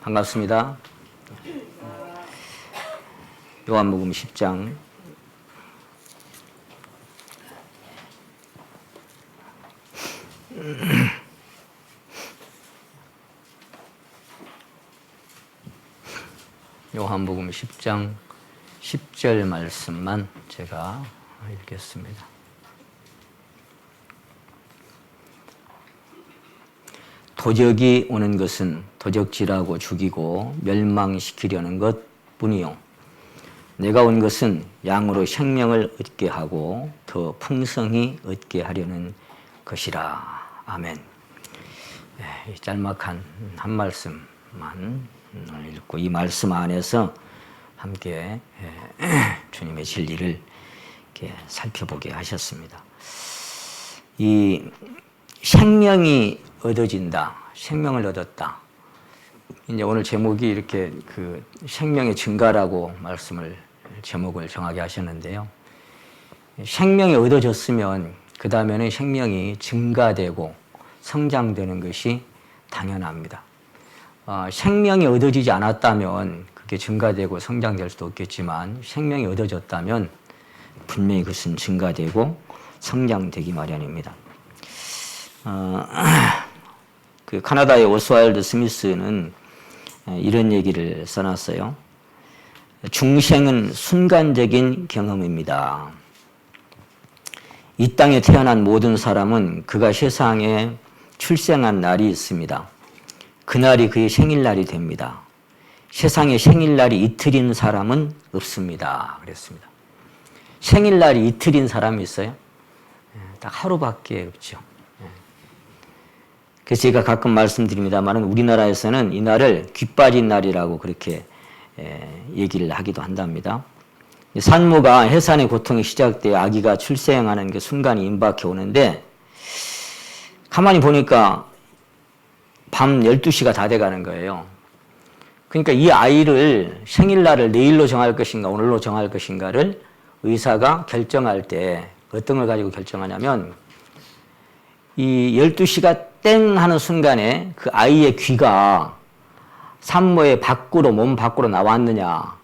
반갑습니다. 요한복음 10장 요한복음 10장 10절 말씀만 제가 읽겠습니다. 도적이 오는 것은 도적질하고 죽이고 멸망시키려는 것뿐이요 내가 온 것은 양으로 생명을 얻게 하고 더 풍성히 얻게 하려는 것이라. 아멘. 이 짤막한 한 말씀만 읽고 이 말씀 안에서 함께 주님의 진리를 이렇게 살펴보게 하셨습니다. 이 생명이 얻어진다, 생명을 얻었다. 이제 오늘 제목이 이렇게 그 생명의 증가라고 제목을 정하게 하셨는데요. 생명이 얻어졌으면 그 다음에는 생명이 증가되고 성장되는 것이 당연합니다. 생명이 얻어지지 않았다면 그게 증가되고 성장될 수도 없겠지만 생명이 얻어졌다면 분명히 그것은 증가되고 성장되기 마련입니다. 그 카나다의 오스왈드 스미스는 이런 얘기를 써놨어요. 중생은 순간적인 경험입니다. 이 땅에 태어난 모든 사람은 그가 세상에 출생한 날이 있습니다. 그날이 그의 생일날이 됩니다. 세상에 생일날이 이틀인 사람은 없습니다. 그랬습니다. 생일날이 이틀인 사람이 있어요? 딱 하루밖에 없죠. 그래서 제가 가끔 말씀드립니다만 우리나라에서는 이 날을 귀 빠진 날이라고 그렇게 얘기를 하기도 한답니다. 산모가 해산의 고통이 시작돼 아기가 출생하는 그 순간이 임박해 오는데 가만히 보니까 밤 12시가 다 돼가는 거예요. 그러니까 이 아이를 생일날을 내일로 정할 것인가 오늘로 정할 것인가를 의사가 결정할 때 어떤 걸 가지고 결정하냐면 이 12시가 땡 하는 순간에 그 아이의 귀가 산모의 밖으로 몸 밖으로 나왔느냐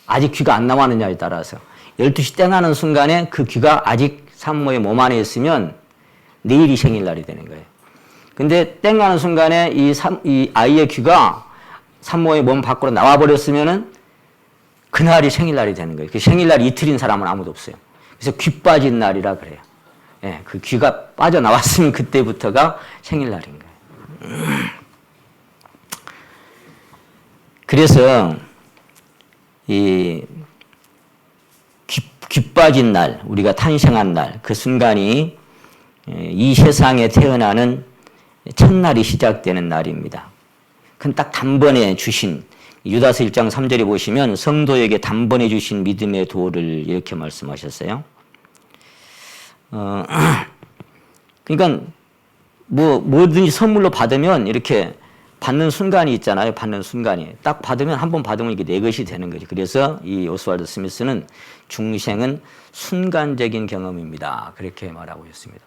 아직 귀가 안 나왔느냐에 따라서 12시 땡 하는 순간에 그 귀가 아직 산모의 몸 안에 있으면 내일이 생일날이 되는 거예요. 근데 땡 하는 순간에 이 아이의 귀가 산모의 몸 밖으로 나와버렸으면은 그날이 생일날이 되는 거예요. 그 생일날이 이틀인 사람은 아무도 없어요. 그래서 귀 빠진 날이라 그래요. 예, 그 귀가 빠져나왔으면 그때부터가 생일날인 거예요. 그래서 이 귀 빠진 날, 우리가 탄생한 날, 그 순간이 이 세상에 태어나는 첫날이 시작되는 날입니다. 그건 딱 단번에 주신 유다서 1장 3절에 보시면 성도에게 단번에 주신 믿음의 도를 이렇게 말씀하셨어요. 그러니까 뭐든지 선물로 받으면 이렇게 받는 순간이 있잖아요. 받는 순간이 딱 받으면 한 번 받으면 이게 내 것이 되는 거죠. 그래서 이 오스왈드 스미스는 중생은 순간적인 경험입니다. 그렇게 말하고 있습니다.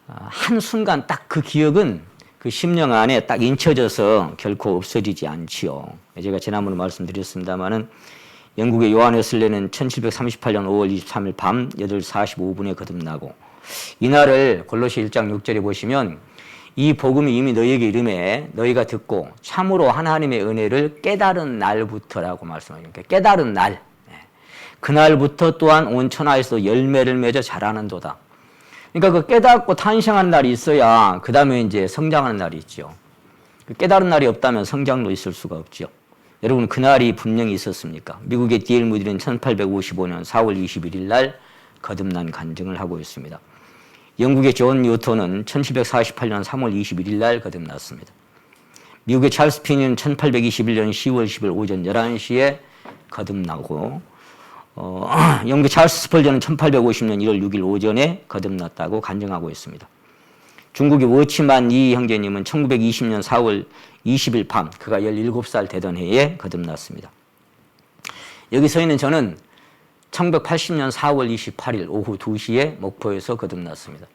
한 순간 딱 그 기억은 그 심령 안에 딱 인쳐져서 결코 없어지지 않지요. 제가 지난번에 말씀드렸습니다마는 영국의 요한 웨슬레는 1738년 5월 23일 밤 8시 45분에 거듭나고 이날을 골로새 1장 6절에 보시면 이 복음이 이미 너희에게 이름에 너희가 듣고 참으로 하나님의 은혜를 깨달은 날부터라고 말씀하십니다. 깨달은 날. 그날부터 또한 온 천하에서 열매를 맺어 자라는도다. 그러니까 그 깨닫고 탄생한 날이 있어야 그 다음에 이제 성장하는 날이 있죠. 그 깨달은 날이 없다면 성장도 있을 수가 없죠. 여러분 그날이 분명히 있었습니까? 미국의 D.L. 무디는 1855년 4월 21일 날 거듭난 간증을 하고 있습니다. 영국의 존 뉴턴은 1748년 3월 21일 날 거듭났습니다. 미국의 찰스 피니는 1821년 10월 10일 오전 11시에 거듭나고 영국의 찰스 스펄전은 1850년 1월 6일 오전에 거듭났다고 간증하고 있습니다. 중국의 워치만 이 형제님은 1920년 4월 20일 밤 그가 17살 되던 해에 거듭났습니다. 여기 서 있는 저는 1980년 4월 28일 오후 2시에 목포에서 거듭났습니다.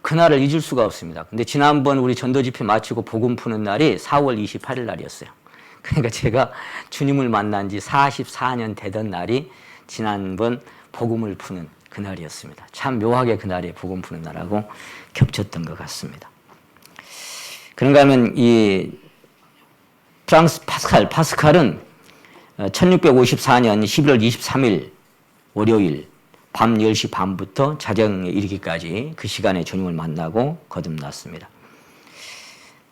그날을 잊을 수가 없습니다. 근데 지난번 우리 전도 집회 마치고 복음 푸는 날이 4월 28일 날이었어요. 그러니까 제가 주님을 만난 지 44년 되던 날이 지난번 복음을 푸는 그날이었습니다. 참 묘하게 그날이 복음 푸는 날하고 겹쳤던 것 같습니다. 그런가 하면 이 프랑스 파스칼은 1654년 11월 23일 월요일 밤 10시 반부터 자정에 이르기까지 그 시간에 주님을 만나고 거듭났습니다.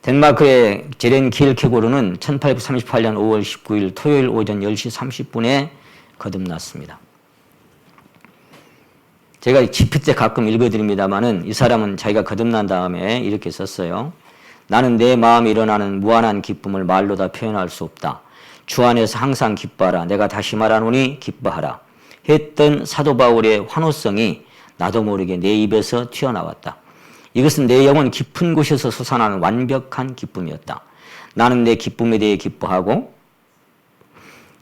덴마크의 제렌 키르케고르는 1838년 5월 19일 토요일 오전 10시 30분에 거듭났습니다. 제가 집회 때 가끔 읽어드립니다마는 이 사람은 자기가 거듭난 다음에 이렇게 썼어요. 나는 내 마음에 일어나는 무한한 기쁨을 말로 다 표현할 수 없다. 주 안에서 항상 기뻐하라. 내가 다시 말하노니 기뻐하라. 했던 사도 바울의 환호성이 나도 모르게 내 입에서 튀어나왔다. 이것은 내 영혼 깊은 곳에서 솟아나는 완벽한 기쁨이었다. 나는 내 기쁨에 대해 기뻐하고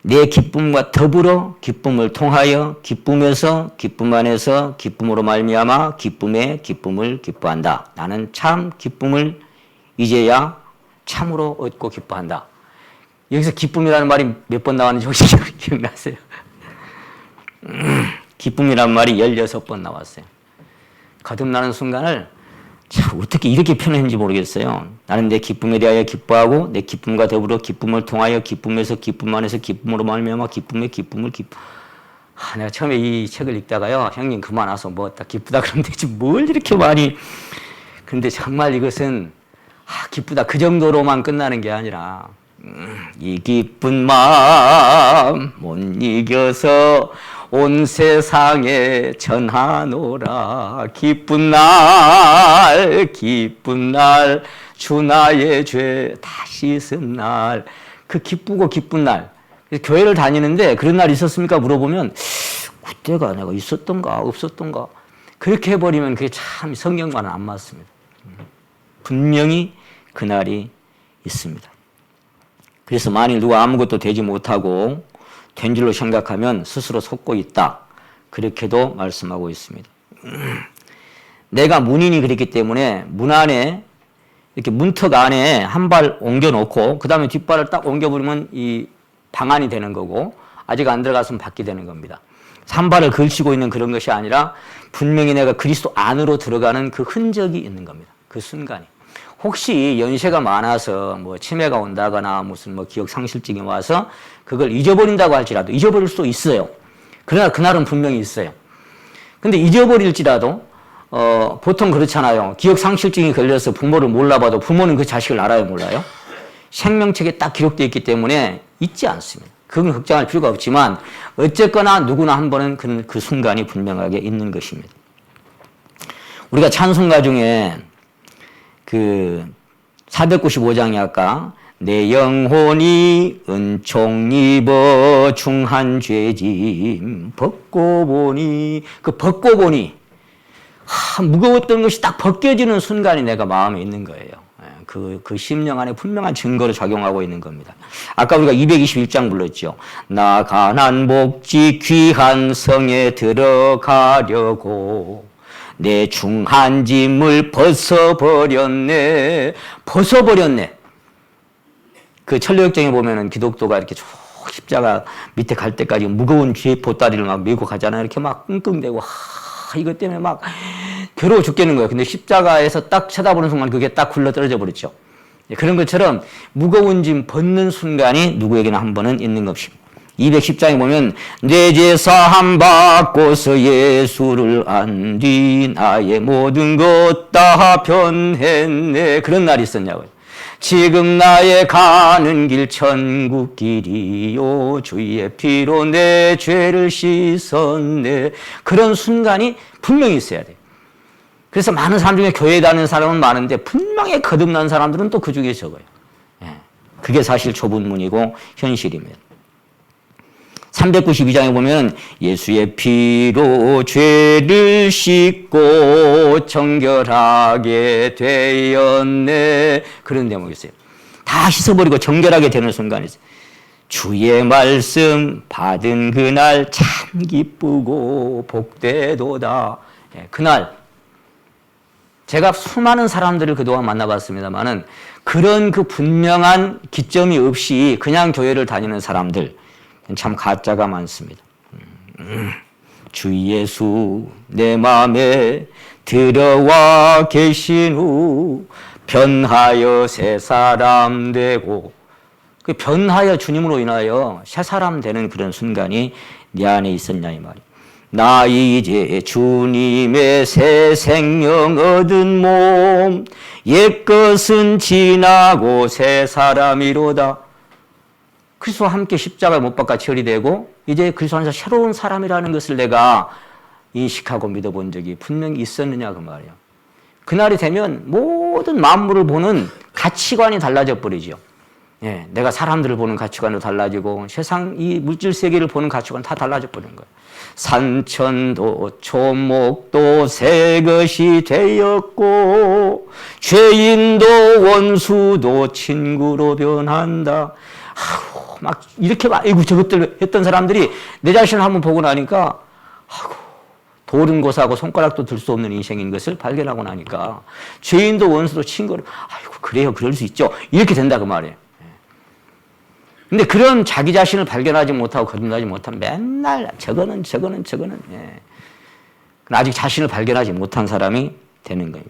내 기쁨과 더불어 기쁨을 통하여 기쁨에서 기쁨 안에서 기쁨으로 말미암아 기쁨에 기쁨을 기뻐한다. 나는 참 기쁨을 이제야 참으로 얻고 기뻐한다. 여기서 기쁨이라는 말이 몇 번 나왔는지 혹시 기억나세요? 기쁨이라는 말이 16번 나왔어요. 거듭나는 순간을 참 어떻게 이렇게 표현했는지 모르겠어요. 나는 내 기쁨에 대하여 기뻐하고 내 기쁨과 더불어 기쁨을 통하여 기쁨에서 기쁨 안에서 기쁨으로 말미암아 기쁨에 기쁨을 내가 처음에 이 책을 읽다가요. 형님 그만 와서 뭐 딱 기쁘다 그러면 되지 뭘 이렇게 많이. 근데 정말 이것은 기쁘다 그 정도로만 끝나는 게 아니라 이 기쁜 마음 못 이겨서 온 세상에 전하노라. 기쁜 날 주 나의 죄 다 씻은 날. 그 기쁘고 기쁜 날. 교회를 다니는데 그런 날 있었습니까? 물어보면 그때가 내가 있었던가 없었던가 그렇게 해버리면 그게 참 성경과는 안 맞습니다. 분명히 그날이 있습니다. 그래서 만일 누가 아무것도 되지 못하고 된 줄로 생각하면 스스로 속고 있다. 그렇게도 말씀하고 있습니다. 내가 문인이 그랬기 때문에 문 안에 이렇게 문턱 안에 한 발 옮겨놓고 그 다음에 뒷발을 딱 옮겨버리면 이 방안이 되는 거고 아직 안 들어갔으면 밖이 되는 겁니다. 한 발을 걸치고 있는 그런 것이 아니라 분명히 내가 그리스도 안으로 들어가는 그 흔적이 있는 겁니다. 그 순간이. 혹시 연세가 많아서 뭐 치매가 온다거나 무슨 뭐 기억 상실증이 와서 그걸 잊어버린다고 할지라도 잊어버릴 수도 있어요. 그러나 그날은 분명히 있어요. 근데 잊어버릴지라도 보통 그렇잖아요. 기억 상실증이 걸려서 부모를 몰라봐도 부모는 그 자식을 알아요, 몰라요? 생명책에 딱 기록되어 있기 때문에 잊지 않습니다. 그건 걱정할 필요가 없지만 어쨌거나 누구나 한 번은 그 순간이 분명하게 있는 것입니다. 우리가 찬송가 중에 그 495장이 아까 내 영혼이 은총 입어 중한 죄짐 벗고 보니 그 벗고 보니 무거웠던 것이 딱 벗겨지는 순간이 내가 마음에 있는 거예요. 그 심령 안에 분명한 증거로 작용하고 있는 겁니다. 아까 우리가 221장 불렀죠. 나 가난 복지 귀한 성에 들어가려고 내 중한 짐을 벗어버렸네. 그 천리역정에 보면은 기독도가 이렇게 쭉 십자가 밑에 갈 때까지 무거운 쥐의 보따리를 막 메고 가잖아요. 이렇게 막 끙끙대고 이것 때문에 막 괴로워 죽겠는 거예요. 근데 십자가에서 딱 쳐다보는 순간 그게 딱 굴러 떨어져 버렸죠. 그런 것처럼 무거운 짐 벗는 순간이 누구에게나 한 번은 있는 것입니다. 210장에 보면 내 죄 사함 받고서 예수를 안 뒤 나의 모든 것 다 변했네. 그런 날이 있었냐고요. 지금 나의 가는 길 천국 길이요 주의 피로 내 죄를 씻었네. 그런 순간이 분명히 있어야 돼요. 그래서 많은 사람 중에 교회에 다니는 사람은 많은데 분명히 거듭난 사람들은 또 그 중에 적어요. 그게 사실 좁은 현실입니다. 392장에 보면 예수의 피로 죄를 씻고 정결하게 되었네. 그런 대목이 있어요. 다 씻어버리고 정결하게 되는 순간이 있어요. 주의 말씀 받은 그날 참 기쁘고 복되도다. 그날 제가 수많은 사람들을 그동안 만나봤습니다만은 그런 그 분명한 기점이 없이 그냥 교회를 다니는 사람들 참 가짜가 많습니다. 주 예수 내 마음에 들어와 계신 후 변하여 새 사람 되고, 그 변하여 주님으로 인하여 새 사람 되는 그런 순간이 내 안에 있었냐 이 말이에요. 나 이제 주님의 새 생명 얻은 몸, 옛것은 지나고 새 사람이로다. 그리스도와 함께 십자가에 못 박아 처리되고 이제 그리스도 안에서 새로운 사람이라는 것을 내가 인식하고 믿어본 적이 분명히 있었느냐 그 말이에요. 그날이 되면 모든 만물을 보는 가치관이 달라져 버리죠. 예, 내가 사람들을 보는 가치관도 달라지고 세상 이 물질 세계를 보는 가치관 다 달라져 버리는 거예요. 산천도 초목도 새 것이 되었고 죄인도 원수도 친구로 변한다. 아우, 막 이렇게 아이고 저것들 했던 사람들이 내 자신을 한번 보고 나니까 아이고 돌은 고사하고 손가락도 들 수 없는 인생인 것을 발견하고 나니까 죄인도 원수도 친구로 아이고 그래요 그럴 수 있죠 이렇게 된다 그 말이에요. 근데 그런 자기 자신을 발견하지 못하고 거듭나지 못하면 맨날 저거는 예. 아직 자신을 발견하지 못한 사람이 되는 거예요.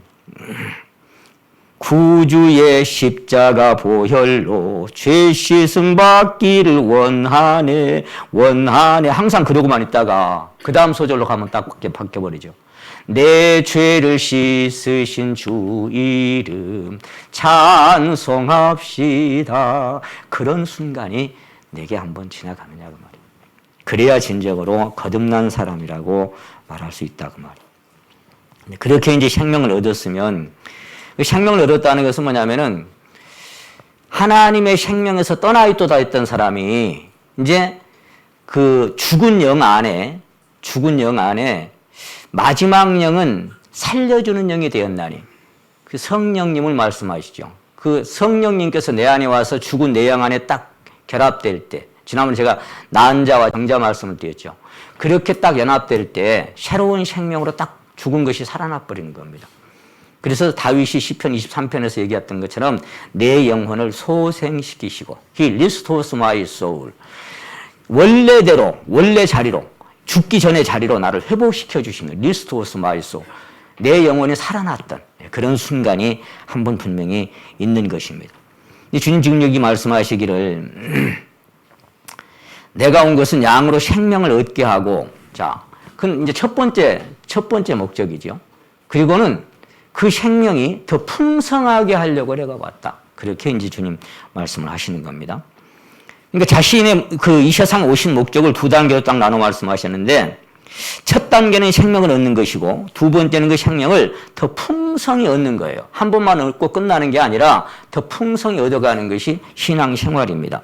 구주의 십자가 보혈로 죄 씻음 받기를 원하네 항상 그러고만 있다가 그 다음 소절로 가면 딱 바뀌어버리죠. 내 죄를 씻으신 주 이름 찬송합시다. 그런 순간이 내게 한번 지나가느냐 그 말이에요. 그래야 진정으로 거듭난 사람이라고 말할 수 있다 그 말이에요. 그렇게 이제 생명을 얻었으면, 생명을 얻었다는 것은 뭐냐면은 하나님의 생명에서 떠나 있도다 했던 사람이 이제 그 죽은 영 안에 마지막 영은 살려주는 영이 되었나니, 그 성령님을 말씀하시죠. 그 성령님께서 내 안에 와서 죽은 내 영 안에 딱 결합될 때, 지난번에 제가 나은 자와 병자 말씀을 드렸죠. 그렇게 딱 연합될 때 새로운 생명으로 딱 죽은 것이 살아나 버리는 겁니다. 그래서 다윗이 시편 23편에서 얘기했던 것처럼 내 영혼을 소생시키시고 He restores my soul. 원래대로, 원래 자리로, 죽기 전의 자리로 나를 회복시켜 주시는 restores my soul. 내 영혼이 살아났던 그런 순간이 한 번 분명히 있는 것입니다. 주님 지금 여기 말씀하시기를 내가 온 것은 양으로 생명을 얻게 하고, 자, 그건 이제 첫 번째 목적이죠. 그리고는 그 생명이 더 풍성하게 하려고 내가 왔다. 그렇게 이제 주님 말씀을 하시는 겁니다. 그러니까 자신의 그 이 세상 오신 목적을 두 단계로 딱 나눠 말씀하셨는데, 첫 단계는 생명을 얻는 것이고 두 번째는 그 생명을 더 풍성히 얻는 거예요. 한 번만 얻고 끝나는 게 아니라 더 풍성히 얻어가는 것이 신앙생활입니다.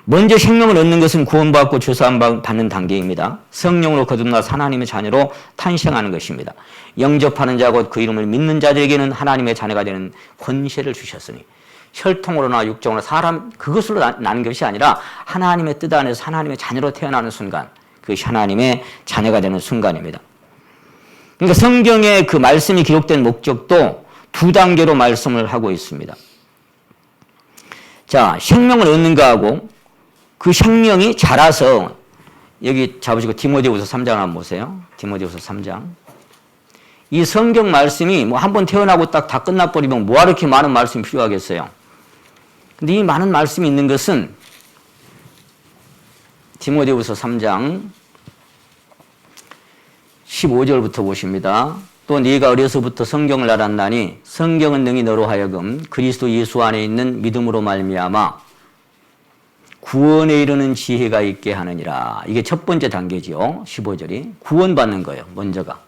먼저 생명을 얻는 것은 구원받고 주사함 받는 단계입니다. 성령으로 거듭나서 하나님의 자녀로 탄생하는 것입니다. 영접하는 자고 그 이름을 믿는 자들에게는 하나님의 자녀가 되는 권세를 주셨으니, 혈통으로나 육정으로 사람 그것으로 나는 것이 아니라 하나님의 뜻 안에서 하나님의 자녀로 태어나는 순간, 그것이 하나님의 자녀가 되는 순간입니다. 그러니까 성경에 그 말씀이 기록된 목적도 두 단계로 말씀을 하고 있습니다. 자, 생명을 얻는 거하고 그 생명이 자라서, 여기 잡으시고 디모데후서 3장 한번 보세요. 디모데후서 3장. 이 성경 말씀이 뭐 한 번 태어나고 딱 다 끝나버리면 뭐하러 이렇게 많은 말씀이 필요하겠어요. 근데 이 많은 말씀이 있는 것은 디모데후서 3장 15절부터 보십니다. 또 네가 어려서부터 성경을 알았나니 성경은 능히 너로 하여금 그리스도 예수 안에 있는 믿음으로 말미암아 구원에 이르는 지혜가 있게 하느니라. 이게 첫 번째 단계지요. 15절이 구원받는 거예요. 먼저가.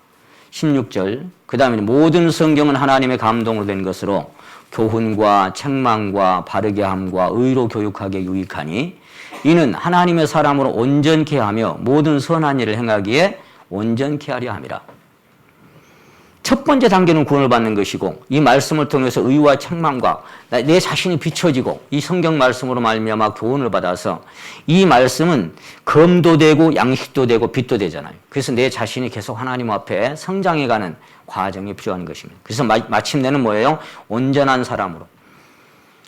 16절 그 다음에 모든 성경은 하나님의 감동으로 된 것으로 교훈과 책망과 바르게 함과 의로 교육하게 유익하니 이는 하나님의 사람으로 온전케 하며 모든 선한 일을 행하기에 온전케 하려 함이라. 첫 번째 단계는 구원을 받는 것이고, 이 말씀을 통해서 의와 책망과 내 자신이 비춰지고 이 성경 말씀으로 말미암아 교훈을 받아서 이 말씀은 검도 되고 양식도 되고 빛도 되잖아요. 그래서 내 자신이 계속 하나님 앞에 성장해가는 과정이 필요한 것입니다. 그래서 마침내는 뭐예요? 온전한 사람으로.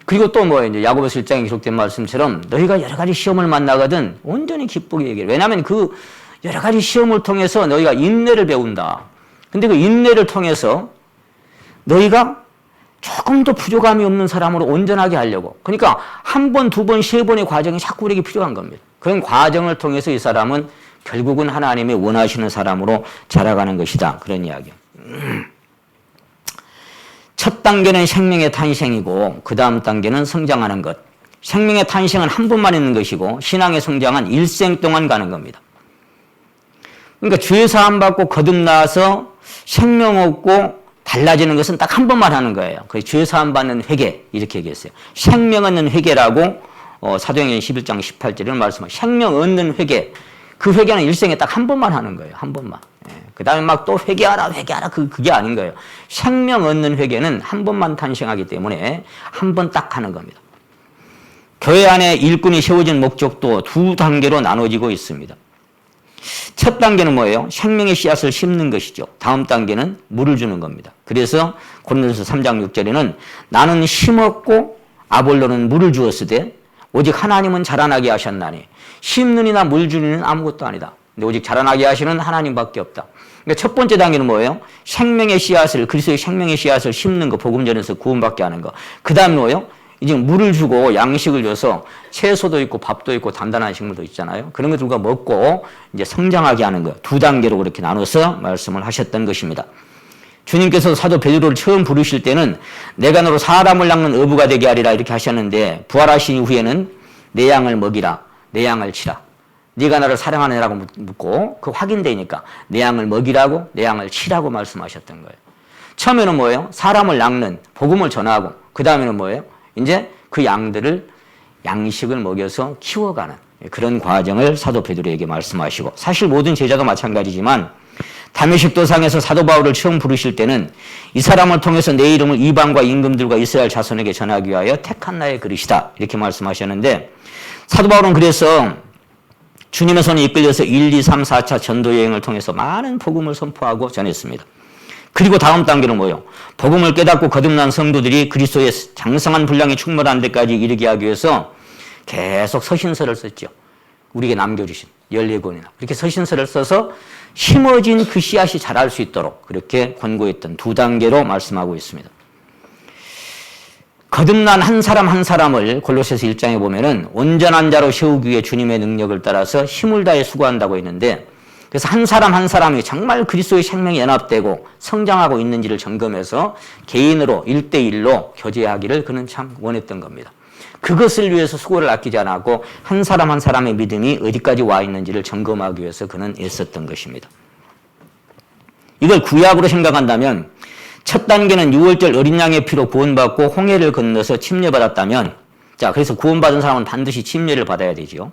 그리고 또 뭐예요? 이제 야고보서 1장에 기록된 말씀처럼 너희가 여러 가지 시험을 만나거든 온전히 기쁘게 얘기해. 왜냐하면 그 여러 가지 시험을 통해서 너희가 인내를 배운다. 근데 그 인내를 통해서 너희가 조금 더 부족함이 없는 사람으로 온전하게 하려고. 그러니까 한 번, 두 번, 세 번의 과정이 자꾸 우리에게 필요한 겁니다. 그런 과정을 통해서 이 사람은 결국은 하나님이 원하시는 사람으로 자라가는 것이다. 그런 이야기예요. 첫 단계는 생명의 탄생이고 그 다음 단계는 성장하는 것. 생명의 탄생은 한 번만 있는 것이고 신앙의 성장은 일생 동안 가는 겁니다. 그러니까 죄 사함 받고 거듭나서 생명 얻고 달라지는 것은 딱 한 번만 하는 거예요. 그래서 죄 사함 받는 회개 이렇게 얘기했어요. 생명 얻는 회개라고 사도행전 11장 18절에 말씀하시죠. 생명 얻는 회개. 그 회개는 일생에 딱 한 번만 하는 거예요. 한 번만. 그 다음에 막 또 회개하라 그게 아닌 거예요. 생명 얻는 회개는 한 번만 탄생하기 때문에 한 번 딱 하는 겁니다. 교회 안에 일꾼이 세워진 목적도 두 단계로 나눠지고 있습니다. 첫 단계는 뭐예요? 생명의 씨앗을 심는 것이죠. 다음 단계는 물을 주는 겁니다. 그래서 고린도서 3장 6절에는 나는 심었고 아볼로는 물을 주었으되 오직 하나님은 자라나게 하셨나니 심는 이나 물 주는 이는 아무것도 아니다. 근데 오직 자라나게 하시는 하나님밖에 없다. 그러니까 첫 번째 단계는 뭐예요? 생명의 씨앗을, 그리스도의 생명의 씨앗을 심는 거, 복음 전에서 구원받게 하는 거. 그 다음에 뭐예요? 이제 물을 주고 양식을 줘서 채소도 있고 밥도 있고 단단한 식물도 있잖아요. 그런 것들과 먹고 이제 성장하게 하는 거. 두 단계로 그렇게 나눠서 말씀을 하셨던 것입니다. 주님께서 사도 베드로를 처음 부르실 때는 내가 너로 사람을 낚는 어부가 되게 하리라 이렇게 하셨는데 부활하신 이후에는 내 양을 먹이라, 내 양을 치라. 네가 나를 사랑하느냐고 묻고 그 확인되니까 내 양을 먹이라고 내 양을 치라고 말씀하셨던 거예요. 처음에는 뭐예요? 사람을 낚는 복음을 전하고 그 다음에는 뭐예요? 이제 그 양들을 양식을 먹여서 키워가는 그런 과정을 사도 베드로에게 말씀하시고 사실 모든 제자도 마찬가지지만 다메섹 도상에서 사도 바울을 처음 부르실 때는 이 사람을 통해서 내 이름을 이방과 임금들과 이스라엘 자손에게 전하기 위하여 택한 나의 그릇이다 이렇게 말씀하셨는데 사도 바울은 그래서 주님의 손에 이끌려서 1, 2, 3, 4차 전도 여행을 통해서 많은 복음을 선포하고 전했습니다. 그리고 다음 단계는 뭐예요? 복음을 깨닫고 거듭난 성도들이 그리스도의 장성한 분량이 충만한 데까지 이르게 하기 위해서 계속 서신서를 썼죠. 우리에게 남겨주신 14권이나 그렇게 서신서를 써서 심어진 그 씨앗이 자랄 수 있도록 그렇게 권고했던 두 단계로 말씀하고 있습니다. 거듭난 한 사람 한 사람을 골로새서 1장에 보면은 온전한 자로 세우기 위해 주님의 능력을 따라서 힘을 다해 수고한다고 했는데 그래서 한 사람 한 사람이 정말 그리스도의 생명이 연합되고 성장하고 있는지를 점검해서 개인으로 1대1로 교제하기를 그는 참 원했던 겁니다. 그것을 위해서 수고를 아끼지 않았고 한 사람 한 사람의 믿음이 어디까지 와 있는지를 점검하기 위해서 그는 애썼던 것입니다. 이걸 구약으로 생각한다면 첫 단계는 6월절 어린 양의 피로 구원받고 홍해를 건너서 침례받았다면 자 그래서 구원받은 사람은 반드시 침례를 받아야 되죠.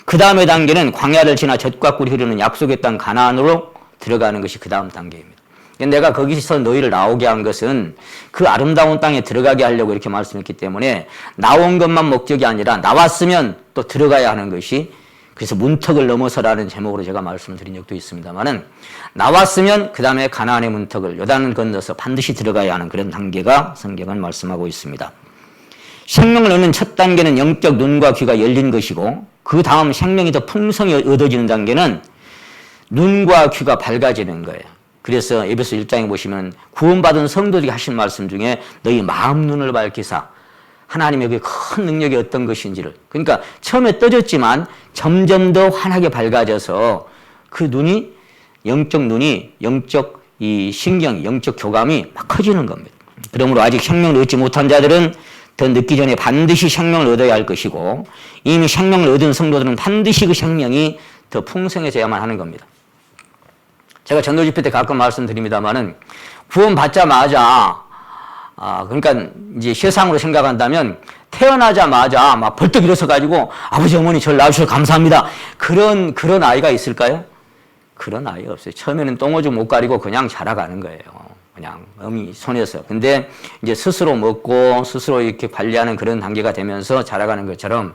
그 다음의 단계는 광야를 지나 젖과 꿀이 흐르는 약속의 땅 가나안으로 들어가는 것이 그 다음 단계입니다. 내가 거기서 너희를 나오게 한 것은 그 아름다운 땅에 들어가게 하려고 이렇게 말씀했기 때문에 나온 것만 목적이 아니라 나왔으면 또 들어가야 하는 것이 그래서 문턱을 넘어서라는 제목으로 제가 말씀드린 적도 있습니다만은 나왔으면 그 다음에 가나안의 문턱을 요단을 건너서 반드시 들어가야 하는 그런 단계가 성경은 말씀하고 있습니다. 생명을 얻는 첫 단계는 영적 눈과 귀가 열린 것이고 그 다음 생명이 더 풍성히 얻어지는 단계는 눈과 귀가 밝아지는 거예요. 그래서 에베소 1장에 보시면 구원받은 성도들이 하신 말씀 중에 너희 마음 눈을 밝히사 하나님의 그 큰 능력이 어떤 것인지를 그러니까 처음에 떠졌지만 점점 더 환하게 밝아져서 그 눈이 영적 눈이 영적 이 신경 영적 교감이 막 커지는 겁니다. 그러므로 아직 생명을 얻지 못한 자들은 더 늦기 전에 반드시 생명을 얻어야 할 것이고 이미 생명을 얻은 성도들은 반드시 그 생명이 더 풍성해져야만 하는 겁니다. 제가 전도 집회 때 가끔 말씀드립니다만은 구원받자마자 그러니까 이제 세상으로 생각한다면 태어나자마자 막 벌떡 일어서 가지고 아버지 어머니 저를 낳으셔서 감사합니다. 그런 아이가 있을까요? 그런 아이가 없어요. 처음에는 똥오줌 못 가리고 그냥 자라가는 거예요. 그냥 어미 손에서. 근데 이제 스스로 먹고 스스로 이렇게 관리하는 그런 단계가 되면서 자라가는 것처럼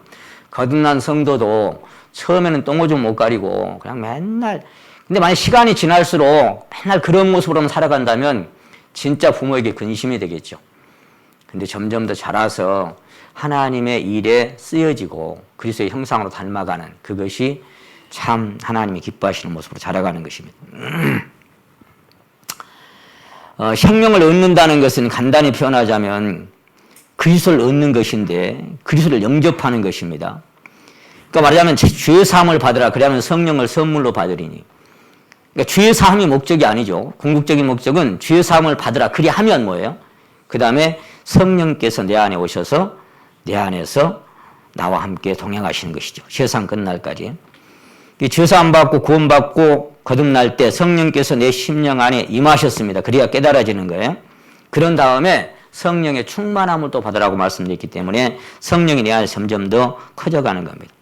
거듭난 성도도 처음에는 똥오줌 못 가리고 그냥 맨날 근데 만약 시간이 지날수록 맨날 그런 모습으로만 살아간다면 진짜 부모에게 근심이 되겠죠. 근데 점점 더 자라서 하나님의 일에 쓰여지고 그리스도의 형상으로 닮아가는 그것이 참 하나님이 기뻐하시는 모습으로 자라가는 것입니다. 생명을 얻는다는 것은 간단히 표현하자면 그리스도를 얻는 것인데 그리스도를 영접하는 것입니다. 그러니까 말하자면 죄 사함을 받으라 그러면 성령을 선물로 받으리니. 그러니까 죄 사함이 목적이 아니죠. 궁극적인 목적은 죄 사함을 받으라 그리하면 뭐예요? 그 다음에 성령께서 내 안에 오셔서 내 안에서 나와 함께 동행하시는 것이죠. 세상 끝날까지. 죄사함 받고 구원받고 거듭날 때 성령께서 내 심령 안에 임하셨습니다. 그래야 깨달아지는 거예요. 그런 다음에 성령의 충만함을 또 받으라고 말씀드렸기 때문에 성령이 내 안에 점점 더 커져가는 겁니다.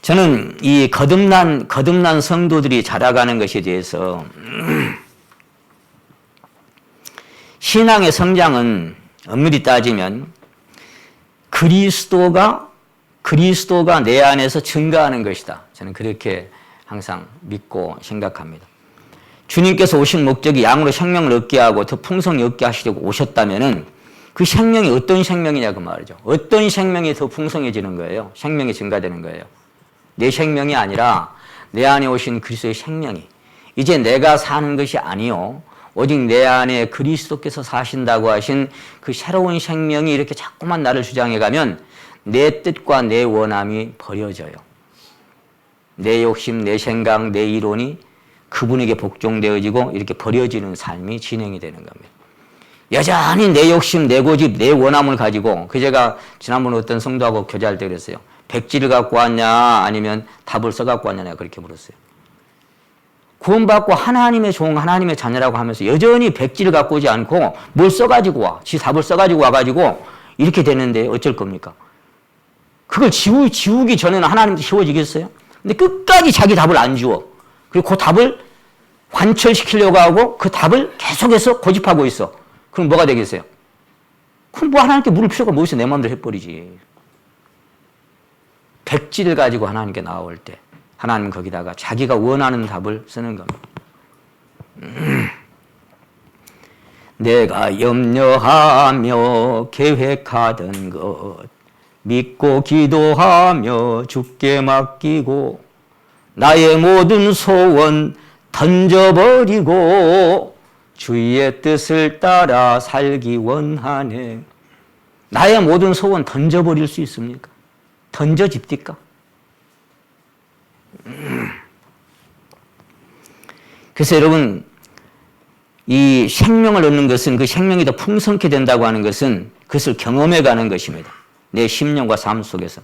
저는 이 거듭난 성도들이 자라가는 것에 대해서 신앙의 성장은 엄밀히 따지면 그리스도가 내 안에서 증가하는 것이다. 저는 그렇게 항상 믿고 생각합니다. 주님께서 오신 목적이 양으로 생명을 얻게 하고 더 풍성히 얻게 하시려고 오셨다면은 그 생명이 어떤 생명이냐 그 말이죠. 어떤 생명이 더 풍성해지는 거예요. 생명이 증가되는 거예요. 내 생명이 아니라 내 안에 오신 그리스도의 생명이 이제 내가 사는 것이 아니요. 오직 내 안에 그리스도께서 사신다고 하신 그 새로운 생명이 이렇게 자꾸만 나를 주장해 가면 내 뜻과 내 원함이 버려져요. 내 욕심, 내 생각, 내 이론이 그분에게 복종되어지고 이렇게 버려지는 삶이 진행이 되는 겁니다. 여전히 내 욕심, 내 고집, 내 원함을 가지고 제가 지난번에 어떤 성도하고 교제할 때 그랬어요. 백지를 갖고 왔냐 아니면 답을 써갖고 왔냐 내가 그렇게 물었어요. 구원받고 하나님의 종, 하나님의 자녀라고 하면서 여전히 백지를 갖고 오지 않고 뭘 써가지고 와. 지 답을 써가지고 와가지고 이렇게 되는데 어쩔 겁니까? 그걸 지우기 전에는 하나님도 쉬워지겠어요? 근데 끝까지 자기 답을 안 지워. 그리고 그 답을 관철시키려고 하고 그 답을 계속해서 고집하고 있어. 그럼 뭐가 되겠어요? 그럼 뭐 하나님께 물을 필요가 뭐 있어? 내 마음대로 해버리지. 백지를 가지고 하나님께 나올 때 하나님은 거기다가 자기가 원하는 답을 쓰는 겁니다. 내가 염려하며 계획하던 것 믿고 기도하며 주께 맡기고 나의 모든 소원 던져버리고 주의 뜻을 따라 살기 원하네. 나의 모든 소원 던져버릴 수 있습니까? 던져집니까? 그래서 여러분 이 생명을 얻는 것은 그 생명이 더 풍성케 된다고 하는 것은 그것을 경험해 가는 것입니다. 내 심령과 삶 속에서.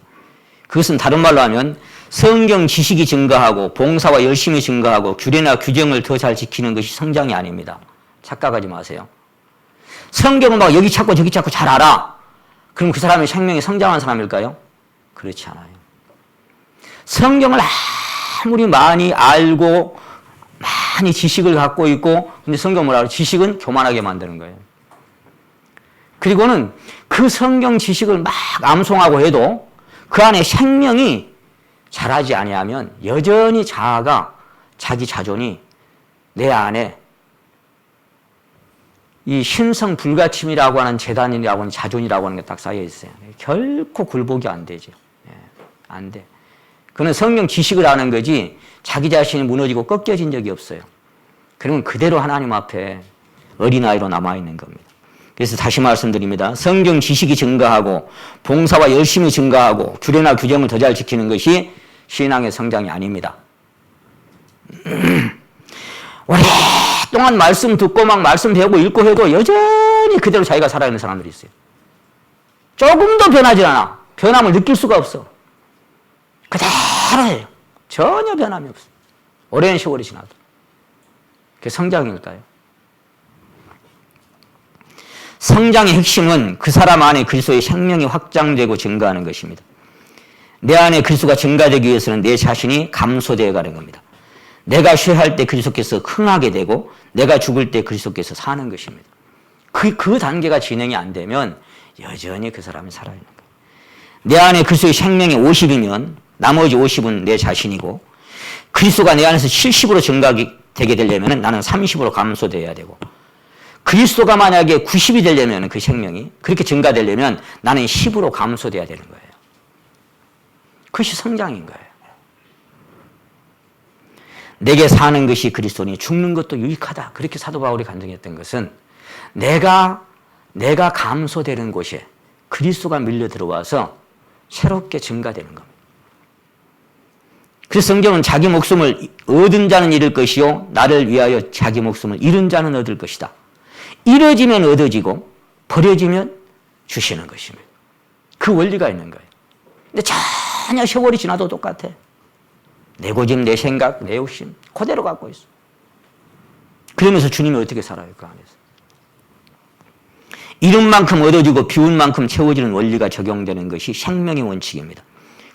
그것은 다른 말로 하면 성경 지식이 증가하고 봉사와 열심히 증가하고 규례나 규정을 더 잘 지키는 것이 성장이 아닙니다. 착각하지 마세요. 성경을 막 여기 찾고 저기 찾고 잘 알아. 그럼 그 사람이 생명이 성장한 사람일까요? 그렇지 않아요. 성경을 아무리 많이 알고 많이 지식을 갖고 있고 근데 성경 뭐라 그래요? 지식은 교만하게 만드는 거예요. 그리고는 그 성경 지식을 막 암송하고 해도 그 안에 생명이 자라지 아니하면 여전히 자아가 자기 자존이 내 안에 이 신성 불가침이라고 하는 재단이라고 하는 자존이라고 하는 게 딱 쌓여 있어요. 결코 굴복이 안 되죠. 안 돼. 그는 성경 지식을 아는 거지 자기 자신이 무너지고 꺾여진 적이 없어요. 그러면 그대로 하나님 앞에 어린아이로 남아있는 겁니다. 그래서 다시 말씀드립니다. 성경 지식이 증가하고 봉사와 열심히 증가하고 규례나 규정을 더 잘 지키는 것이 신앙의 성장이 아닙니다. 오랫동안 말씀 듣고 막 말씀 배우고 읽고 해도 여전히 그대로 자기가 살아있는 사람들이 있어요. 조금도 변하지 않아. 변함을 느낄 수가 없어. 그대로예요. 전혀 변함이 없어. 오랜 세월이 지나도. 그게 성장일까요? 성장의 핵심은 그 사람 안에 그리스도의 생명이 확장되고 증가하는 것입니다. 내 안에 그리스도가 증가되기 위해서는 내 자신이 감소되어 가는 겁니다. 내가 쇠할 때 그리스도께서 흥하게 되고 내가 죽을 때 그리스도께서 사는 것입니다. 그 단계가 진행이 안 되면 여전히 그 사람이 살아있는 거예요. 내 안에 그리스도의 생명이 50이면 나머지 50은 내 자신이고 그리스도가 내 안에서 70으로 증가되게 되려면 나는 30으로 감소돼야 되고, 그리스도가 만약에 90이 되려면 그 생명이 그렇게 증가되려면 나는 10으로 감소돼야 되는 거예요. 그것이 성장인 거예요. 내게 사는 것이 그리스도니 죽는 것도 유익하다. 그렇게 사도 바울이 간증했던 것은 내가 감소되는 곳에 그리스도가 밀려 들어와서 새롭게 증가되는 겁니다. 그래서 성경은 자기 목숨을 얻은 자는 잃을 것이요 나를 위하여 자기 목숨을 잃은 자는 얻을 것이다. 잃어지면 얻어지고 버려지면 주시는 것입니다. 그 원리가 있는 거예요. 근데 전혀 세월이 지나도 똑같아. 내 고집, 내 생각, 내 욕심 그대로 갖고 있어. 그러면서 주님이 어떻게 살아요? 그 안에서. 잃은 만큼 얻어지고 비운 만큼 채워지는 원리가 적용되는 것이 생명의 원칙입니다.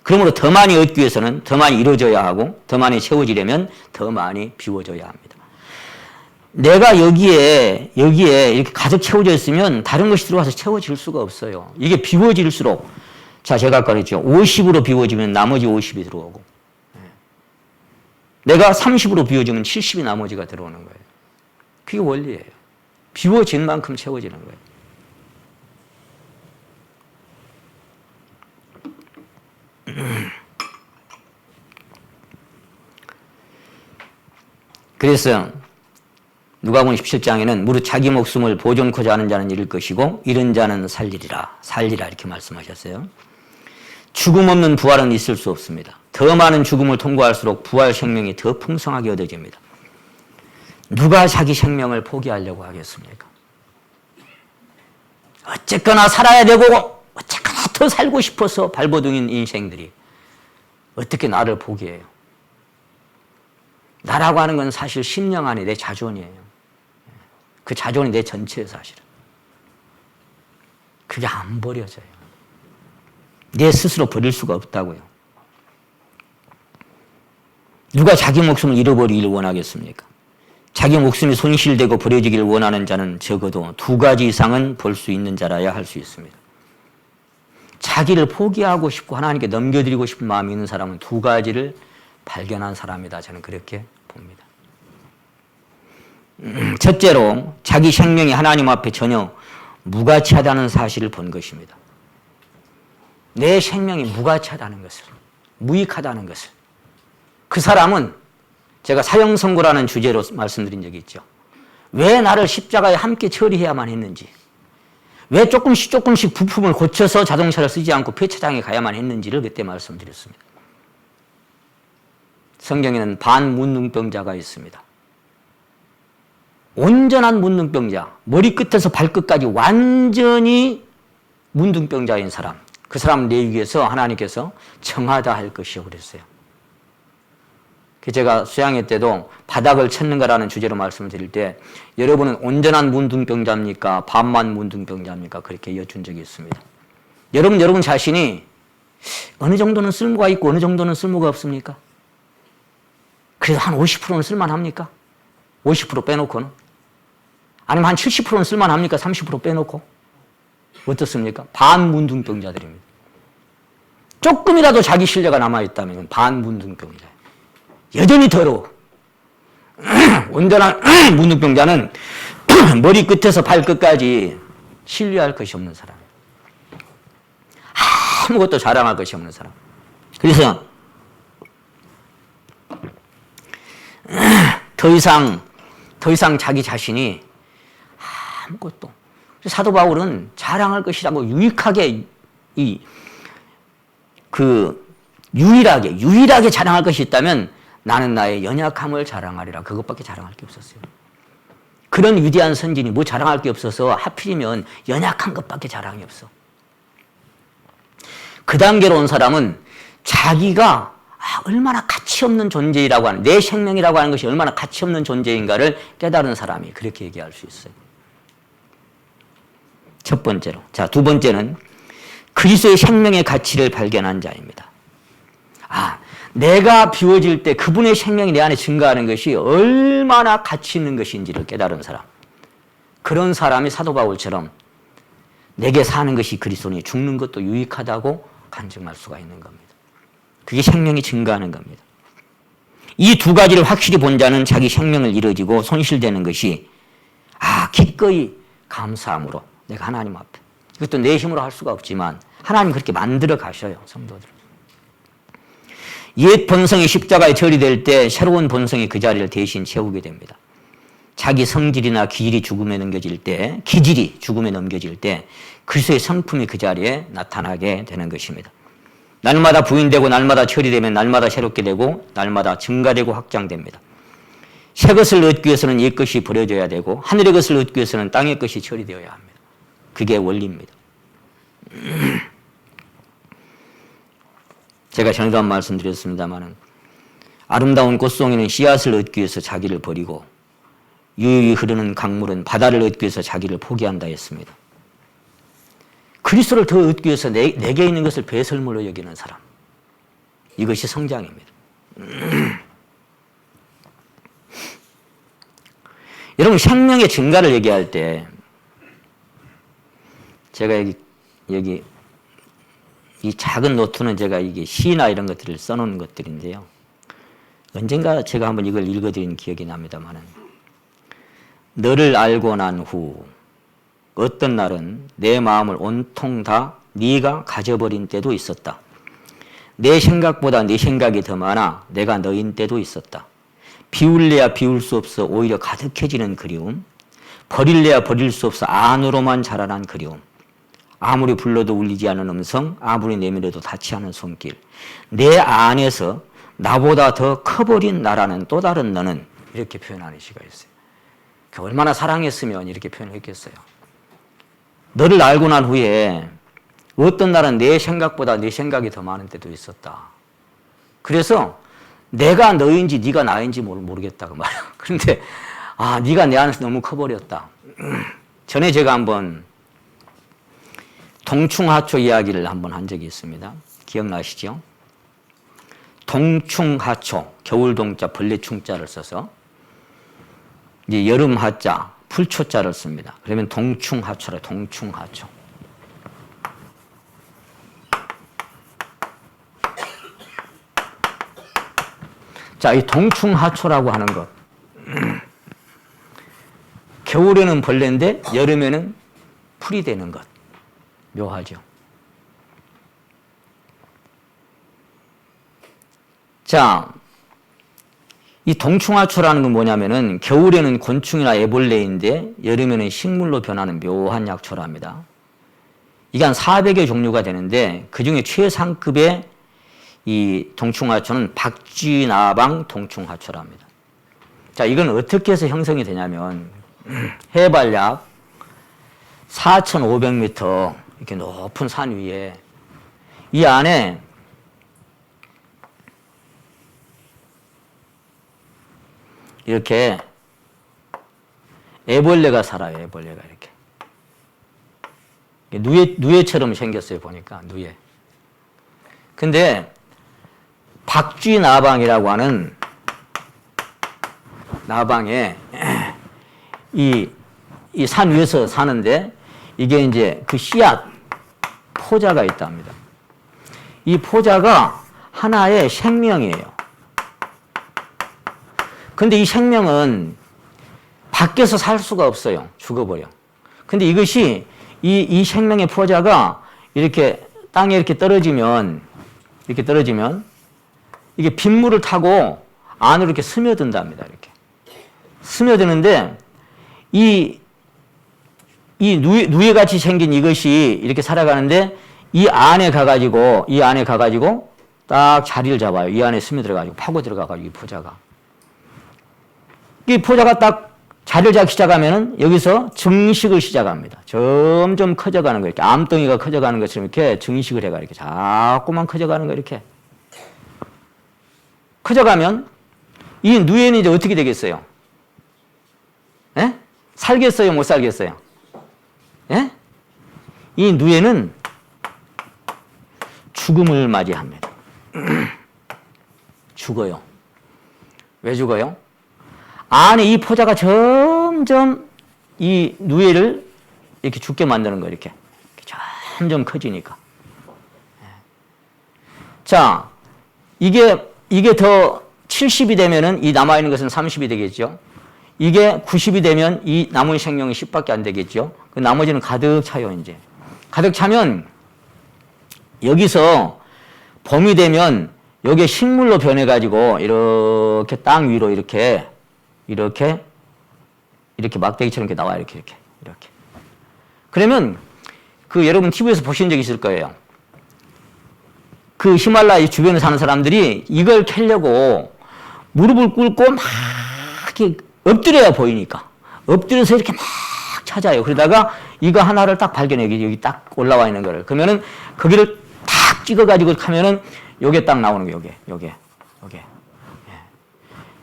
그러므로 더 많이 얻기 위해서는 더 많이 이루어져야 하고 더 많이 채워지려면 더 많이 비워져야 합니다. 내가 여기에 이렇게 가득 채워져 있으면 다른 것이 들어와서 채워질 수가 없어요. 이게 비워질수록, 자, 제가 아까 그랬죠. 50으로 비워지면 나머지 50이 들어오고, 내가 30으로 비워지면 70이 나머지가 들어오는 거예요. 그게 원리예요. 비워진 만큼 채워지는 거예요. 그래서 누가복음 17장에는 무릇 자기 목숨을 보존코자 하는 자는 잃을 것이고 잃은 자는 살리리라 이렇게 말씀하셨어요. 죽음 없는 부활은 있을 수 없습니다. 더 많은 죽음을 통과할수록 부활 생명이 더 풍성하게 얻어집니다. 누가 자기 생명을 포기하려고 하겠습니까? 어쨌거나 살아야 되고 어쨌거나 더 살고 싶어서 발버둥인 인생들이 어떻게 나를 포기해요? 나라고 하는 건 사실 심령 안에 내 자존이에요. 그 자존이 내 전체예요, 사실은. 그게 안 버려져요. 내 스스로 버릴 수가 없다고요. 누가 자기 목숨을 잃어버리기를 원하겠습니까? 자기 목숨이 손실되고 버려지기를 원하는 자는 적어도 두 가지 이상은 볼 수 있는 자라야 할 수 있습니다. 자기를 포기하고 싶고 하나님께 넘겨드리고 싶은 마음이 있는 사람은 두 가지를 발견한 사람이다. 저는 그렇게 봅니다. 첫째로 자기 생명이 하나님 앞에 전혀 무가치하다는 사실을 본 것입니다. 내 생명이 무가치하다는 것을, 무익하다는 것을. 그 사람은 제가 사형선고라는 주제로 말씀드린 적이 있죠. 왜 나를 십자가에 함께 처리해야만 했는지, 왜 조금씩 부품을 고쳐서 자동차를 쓰지 않고 폐차장에 가야만 했는지를 그때 말씀드렸습니다. 성경에는 반문둥병자가 있습니다. 온전한 문둥병자, 머리끝에서 발끝까지 완전히 문둥병자인 사람, 그 사람 내위에서 하나님께서 청하다 할 것이요 그랬어요. 제가 수양회 때도 바닥을 쳤는가라는 주제로 말씀을 드릴 때 여러분은 온전한 문둥병자입니까? 반만 문둥병자입니까? 그렇게 여쭌 적이 있습니다. 여러분 자신이 어느 정도는 쓸모가 있고 어느 정도는 쓸모가 없습니까? 그래도 한 50%는 쓸만합니까? 50% 빼놓고는? 아니면 한 70%는 쓸만합니까? 30% 빼놓고? 어떻습니까? 반문둥병자들입니다. 조금이라도 자기 신뢰가 남아있다면 반문둥병자예요. 여전히 더러워. 온전한 문둥병자는 머리끝에서 발끝까지 신뢰할 것이 없는 사람. 아무것도 자랑할 것이 없는 사람. 그래서 더 이상 자기 자신이 아무것도. 사도 바울은 자랑할 것이라고 유익하게 유일하게 자랑할 것이 있다면 나는 나의 연약함을 자랑하리라. 그것밖에 자랑할 게 없었어요. 그런 위대한 선진이 뭐 자랑할 게 없어서 하필이면 연약한 것밖에 자랑이 없어. 그 단계로 온 사람은 자기가 얼마나 가치 없는 존재이라고 하는, 내 생명이라고 하는 것이 얼마나 가치 없는 존재인가를 깨달은 사람이 그렇게 얘기할 수 있어요. 첫 번째로. 자, 두 번째는 그리스도의 생명의 가치를 발견한 자입니다. 내가 비워질 때 그분의 생명이 내 안에 증가하는 것이 얼마나 가치 있는 것인지를 깨달은 사람. 그런 사람이 사도 바울처럼 내게 사는 것이 그리스도니 죽는 것도 유익하다고 간증할 수가 있는 겁니다. 그게 생명이 증가하는 겁니다. 이 두 가지를 확실히 본 자는 자기 생명을 잃어지고 손실되는 것이 기꺼이 감사함으로 내가 하나님 앞에, 이것도 내 힘으로 할 수가 없지만 하나님 그렇게 만들어 가셔요, 성도들. 옛 본성이 십자가에 처리될 때 새로운 본성이 그 자리를 대신 채우게 됩니다. 자기 성질이나 기질이 죽음에 넘겨질 때, 그리스도의 성품이 그 자리에 나타나게 되는 것입니다. 날마다 부인되고 날마다 처리되면 날마다 새롭게 되고 날마다 증가되고 확장됩니다. 새 것을 얻기 위해서는 옛 것이 버려져야 되고 하늘의 것을 얻기 위해서는 땅의 것이 처리되어야 합니다. 그게 원리입니다. 제가 전에도 한 말씀 드렸습니다만 아름다운 꽃송이는 씨앗을 얻기 위해서 자기를 버리고 유유히 흐르는 강물은 바다를 얻기 위해서 자기를 포기한다 했습니다. 그리스도를 더 얻기 위해서 내게 있는 것을 배설물로 여기는 사람, 이것이 성장입니다. 여러분, 생명의 증가를 얘기할 때 제가 여기 이 작은 노트는 제가 이게 시나 이런 것들을 써놓은 것들인데요. 언젠가 제가 한번 이걸 읽어드린 기억이 납니다만은, 너를 알고 난 후 어떤 날은 내 마음을 온통 다 네가 가져버린 때도 있었다. 내 생각보다 네 생각이 더 많아 내가 너인 때도 있었다. 비울래야 비울 수 없어 오히려 가득해지는 그리움, 버릴래야 버릴 수 없어 안으로만 자라난 그리움, 아무리 불러도 울리지 않는 음성, 아무리 내밀어도 닿지 않은 손길, 내 안에서 나보다 더 커버린 나라는 또 다른 너는, 이렇게 표현하는 시가 있어요. 얼마나 사랑했으면 이렇게 표현을 했겠어요. 너를 알고 난 후에 어떤 날은 내 생각보다 내 생각이 더 많은 때도 있었다. 그래서 내가 너인지 네가 나인지 모르겠다 그 말이야. 그런데 네가 내 안에서 너무 커버렸다. 전에 제가 한번 동충하초 이야기를 한번 한 적이 있습니다. 기억나시죠? 동충하초, 겨울 동자, 벌레 충자를 써서 이제 여름 하자, 풀초자를 씁니다. 그러면 동충하초라, 동충하초. 자, 이 동충하초라고 하는 것. 겨울에는 벌레인데 여름에는 풀이 되는 것. 묘하죠. 자, 이 동충하초라는 건 뭐냐면은 겨울에는 곤충이나 애벌레인데 여름에는 식물로 변하는 묘한 약초랍니다. 이게 한 400여 종류가 되는데 그중에 최상급의 이 동충하초는 박쥐나방 동충하초랍니다. 자, 이건 어떻게 해서 형성이 되냐면 해발 약 4,500m 이렇게 높은 산 위에 이 안에 이렇게 애벌레가 살아요. 애벌레가 이렇게 누에처럼 생겼어요. 보니까 누에. 근데 박쥐나방이라고 하는 나방에 이 산 위에서 사는데 이게 이제 그 씨앗 포자가 있다 합니다. 이 포자가 하나의 생명이에요. 근데 이 생명은 밖에서 살 수가 없어요. 죽어버려. 근데 이것이 이 생명의 포자가 이렇게 땅에 이렇게 떨어지면 이게 빗물을 타고 안으로 이렇게 스며든답니다. 이렇게 스며드는데 이 누에 같이 생긴 이것이 이렇게 살아가는데 이 안에 가가지고 딱 자리를 잡아요. 이 안에 스며들어가지고 파고 들어가가지고 이 포자가 딱 자리를 잡기 시작하면은 여기서 증식을 시작합니다. 점점 커져가는 거, 이렇게 암덩이가 커져가는 것처럼 이렇게 증식을 해가 이렇게 자꾸만 커져가는 거, 이렇게 커져가면 이 누에는 이제 어떻게 되겠어요? 예? 살겠어요? 못 살겠어요? 예? 이 누에는 죽음을 맞이합니다. 죽어요. 왜 죽어요? 안에 이 포자가 점점 이 누에를 이렇게 죽게 만드는 거예요. 이렇게 점점 커지니까. 자, 이게 더 70이 되면은 이 남아있는 것은 30이 되겠죠. 이게 90이 되면 이 남은 생명이 10밖에 안 되겠죠. 그 나머지는 가득 차요, 이제. 가득 차면 여기서 봄이 되면 여기에 식물로 변해가지고 이렇게 땅 위로 이렇게 막대기처럼 이렇게 나와요. 이렇게. 그러면 그 여러분 TV에서 보신 적 있을 거예요. 그 히말라야 주변에 사는 사람들이 이걸 캐려고 무릎을 꿇고 막 이렇게 엎드려야 보이니까. 엎드려서 이렇게 막 찾아요. 그러다가 이거 하나를 딱 발견해요. 여기 딱 올라와 있는 거를. 그러면은 거기를 탁 찍어가지고 하면은 요게 딱 나오는 거예요. 요게.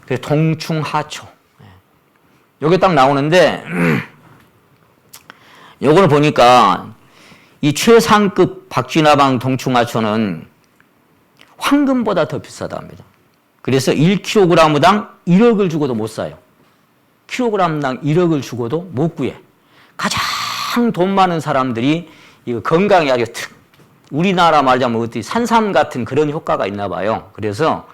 그래서 동충하초. 요게 딱 나오는데, 요걸 보니까 이 최상급 박쥐나방 동충하초는 황금보다 더 비싸다 합니다. 그래서 1kg당 1억을 주고도 못 사요. kg당 1억을 주고도 못 구해. 가장 돈 많은 사람들이 이거 건강에 아주 우리나라 말하자면 어떻게 산삼 같은 그런 효과가 있나 봐요. 그래서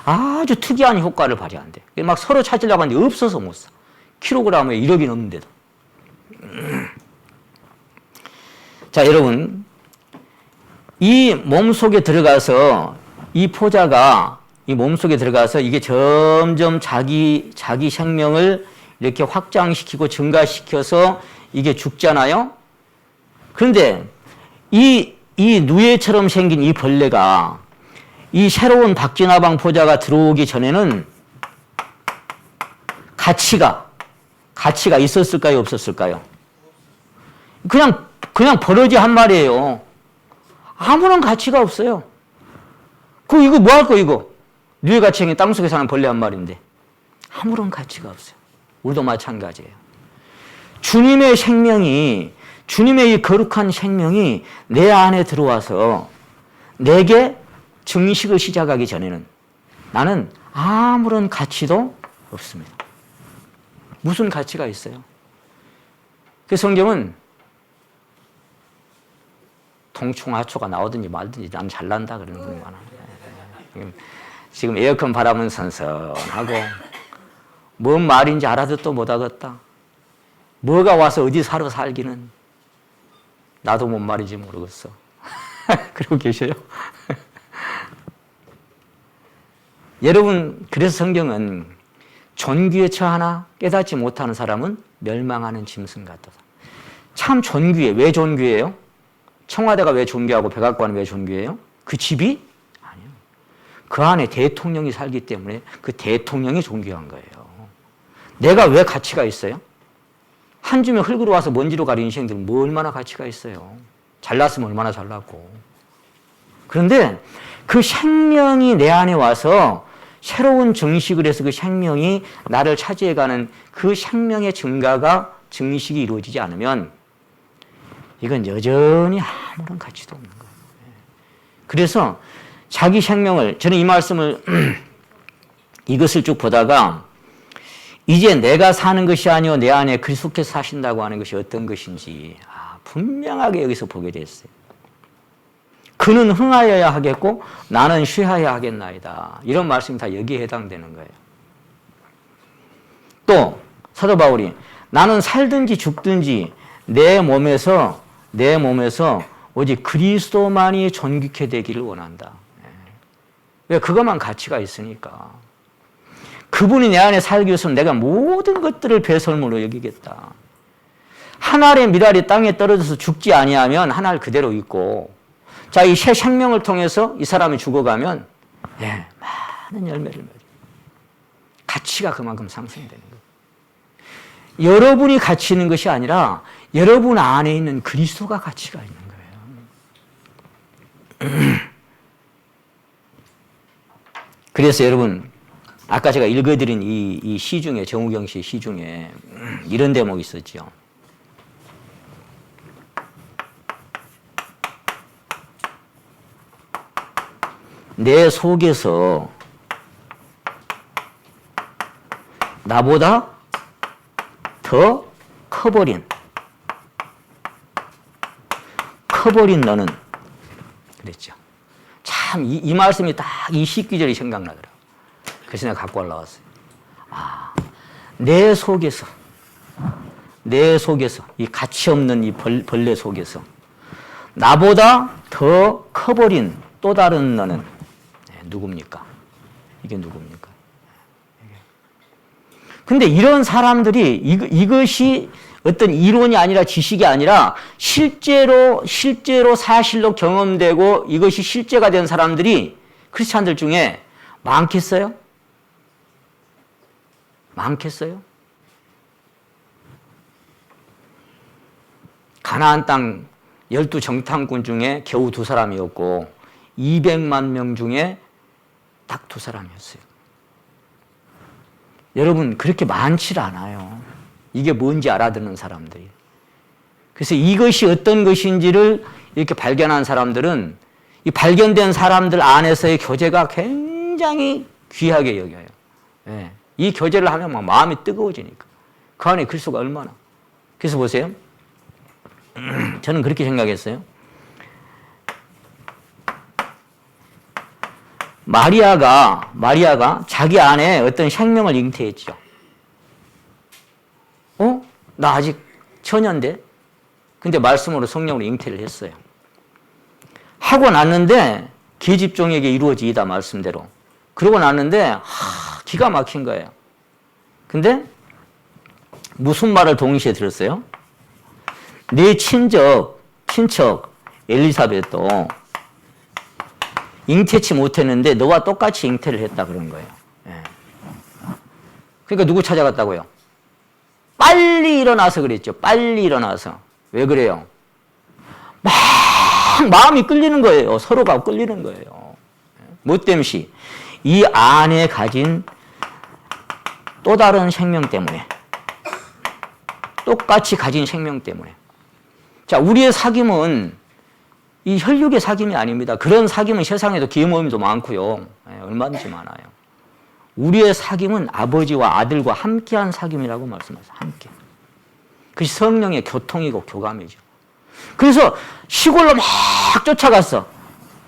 아주 특이한 효과를 발휘한대. 막 서로 찾으려고 하는데 없어서 못 사. kg에 1억이 넘는데도. 자, 여러분. 이 몸속에 들어가서 이 포자가 이 몸속에 들어가서 이게 점점 자기 생명을 이렇게 확장시키고 증가시켜서 이게 죽잖아요. 그런데 이 누에처럼 생긴 이 벌레가 이 새로운 박쥐나방 포자가 들어오기 전에는 가치가 있었을까요? 없었을까요? 그냥 버러지 한 마리예요. 아무런 가치가 없어요. 이거 뭐 할 거, 이거? 누에같이 생긴 땅속에 사는 벌레 한 마리인데. 아무런 가치가 없어요. 우리도 마찬가지예요. 주님의 이 거룩한 생명이 내 안에 들어와서 내게 증식을 시작하기 전에는 나는 아무런 가치도 없습니다. 무슨 가치가 있어요? 그 성경은 동충하초가 나오든지 말든지 난 잘난다 그러는 분이 많아요. 지금 에어컨 바람은 선선하고 뭔 말인지 알아듣도 못하겠다. 뭐가 와서 어디 사러 살기는 나도 뭔 말인지 모르겠어. 그러고 계셔요. 여러분, 그래서 성경은 존귀에 처하나 깨닫지 못하는 사람은 멸망하는 짐승 같다. 참 존귀해. 왜 존귀해요? 청와대가 왜 존귀하고 백악관이 왜 존귀해요? 그 집이? 아니요. 그 안에 대통령이 살기 때문에 그 대통령이 존귀한 거예요. 내가 왜 가치가 있어요? 한 줌의 흙으로 와서 먼지로 가린 인생들은 뭐 얼마나 가치가 있어요? 잘났으면 얼마나 잘났고. 그런데 그 생명이 내 안에 와서 새로운 증식을 해서 그 생명이 나를 차지해가는 그 생명의 증식이 이루어지지 않으면 이건 여전히 아무런 가치도 없는 거예요. 그래서 자기 생명을, 저는 이 말씀을 이것을 쭉 보다가 이제 내가 사는 것이 아니오 내 안에 그리스도께서 사신다고 하는 것이 어떤 것인지 분명하게 여기서 보게 됐어요. 그는 흥하여야 하겠고 나는 쉬어야 하겠나이다. 이런 말씀이 다 여기에 해당되는 거예요. 또 사도 바울이 나는 살든지 죽든지 내 몸에서 오직 그리스도만이 존귀케 되기를 원한다. 왜? 그것만 가치가 있으니까. 그분이 내 안에 살기 위해서는 내가 모든 것들을 배설물로 여기겠다. 한 알의 밀알이 땅에 떨어져서 죽지 아니하면 한 알 그대로 있고, 자, 이 새 생명을 통해서 이 사람이 죽어가면 많은 열매를 맺어요. 가치가 그만큼 상승되는 거예요. 여러분이 가치 있는 것이 아니라 여러분 안에 있는 그리스도가 가치가 있는 거예요. 그래서 여러분, 아까 제가 읽어드린 이 시 중에, 정우경 씨 시 중에 이런 대목이 있었죠. 내 속에서 나보다 더 커버린 너는 그랬죠. 참 이 말씀이 딱 이 시기절이 생각나더라고요. 그래서 내가 갖고 올라왔어요. 내 속에서 이 가치 없는 이 벌레 속에서 나보다 더 커버린 또 다른 너는 누굽니까? 이게 누굽니까? 근데 이런 사람들이 이것이 어떤 이론이 아니라 지식이 아니라 실제로 사실로 경험되고 이것이 실제가 된 사람들이 크리스찬들 중에 많겠어요? 많겠어요? 가나안 땅 12정탐꾼 중에 겨우 2사람이었고 200만 명 중에 딱 2사람이었어요. 여러분 그렇게 많지 않아요. 이게 뭔지 알아듣는 사람들이. 그래서 이것이 어떤 것인지를 이렇게 발견한 사람들은 이 발견된 사람들 안에서의 교제가 굉장히 귀하게 여겨요. 예. 이 교제를 하면 막 마음이 뜨거워지니까. 그 안에 그리스도가 얼마나. 그래서 보세요. 저는 그렇게 생각했어요. 마리아가 자기 안에 어떤 생명을 잉태했죠. 나 아직 처녀인데? 근데 말씀으로 성령으로 잉태를 했어요. 하고 났는데 계집종에게 이루어지이다 말씀대로. 그러고 났는데 기가 막힌 거예요. 근데 무슨 말을 동시에 들었어요? 내 친척 엘리사벳도 잉태치 못했는데 너와 똑같이 잉태를 했다 그런 거예요. 예. 그러니까 누구 찾아갔다고요? 빨리 일어나서 그랬죠. 빨리 일어나서. 왜 그래요? 막 마음이 끌리는 거예요. 서로가 끌리는 거예요. 뭐 때문에? 이 안에 가진 또 다른 생명 때문에. 똑같이 가진 생명 때문에. 자, 우리의 사귐은 이 혈육의 사귐이 아닙니다. 그런 사귐은 세상에도 기모임도 많고요. 얼마든지 많아요. 우리의 사귐은 아버지와 아들과 함께한 사귐이라고 말씀하세요. 함께. 그것이 성령의 교통이고 교감이죠. 그래서 시골로 막 쫓아갔어.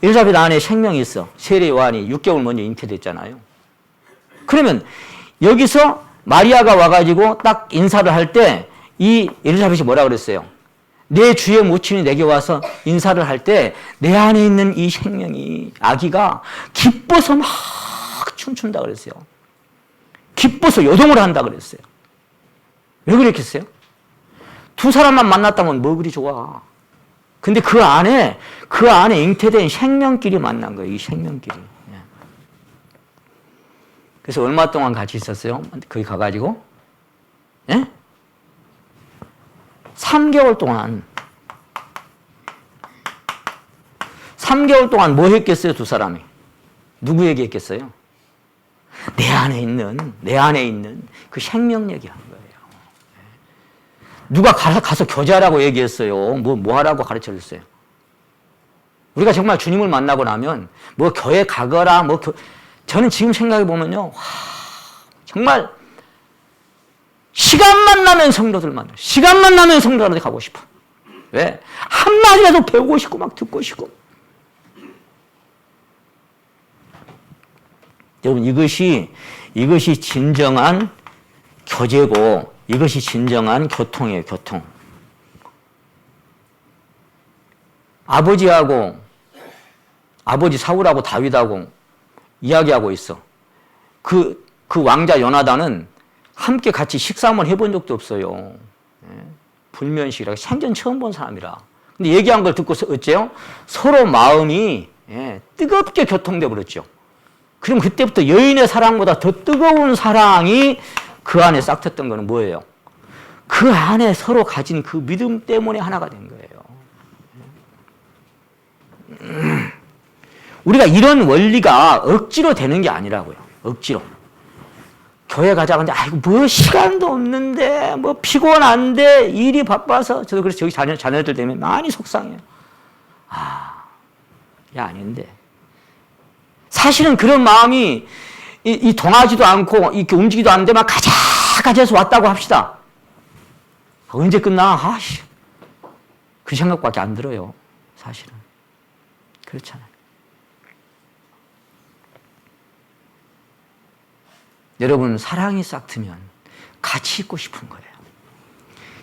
엘리사벳 안에 생명이 있어. 세례 요한이 6개월 먼저 잉태됐잖아요. 그러면 여기서 마리아가 와가지고 딱 인사를 할 때 이 엘리사벳이 뭐라 그랬어요? 내 주의 모친이 내게 와서 인사를 할 때 내 안에 있는 이 생명이 아기가 기뻐서 막 춤춘다 그랬어요. 기뻐서 요동을 한다 그랬어요. 왜 그랬겠어요? 2사람만 만났다면 뭐 그리 좋아. 근데 그 안에 잉태된 생명끼리 만난 거예요. 이 생명끼리. 그래서 얼마 동안 같이 있었어요? 거기 가가지고 3개월 동안 뭐 했겠어요? 2사람이. 누구 얘기했겠어요? 내 안에 있는 그 생명력이 한 거예요. 누가 가서 교제하라고 얘기했어요? 뭐 하라고 가르쳐 줬어요? 우리가 정말 주님을 만나고 나면 뭐 교회 가거라 저는 지금 생각해 보면요. 정말 시간만 나면 성도들한테 가고 싶어. 왜? 한마디라도 배우고 싶고 막 듣고 싶고. 여러분 이것이 진정한 교제고 이것이 진정한 교통이에요. 교통. 아버지 사울하고 다윗하고 이야기하고 있어. 그 왕자 요나단은 함께 같이 식사 한번 해본 적도 없어요. 불면식이라 생전 처음 본 사람이라. 근데 얘기한 걸 듣고서 어째요? 서로 마음이 뜨겁게 교통돼 버렸죠. 그럼 그때부터 여인의 사랑보다 더 뜨거운 사랑이 그 안에 싹 텄던 거는 뭐예요? 그 안에 서로 가진 그 믿음 때문에 하나가 된 거예요. 우리가 이런 원리가 억지로 되는 게 아니라고요. 억지로. 교회 가자고 하는데 아이고 뭐 시간도 없는데 뭐 피곤한데 일이 바빠서 저도 그래서 저기 자녀들 때문에 많이 속상해요. 야 아닌데 사실은 그런 마음이 이 동하지도 않고 이렇게 움직이도 않는데 막 가자 해서 왔다고 합시다. 언제 끝나? 그 생각밖에 안 들어요. 사실은 그렇잖아요. 여러분, 사랑이 싹 트면 같이 있고 싶은 거예요.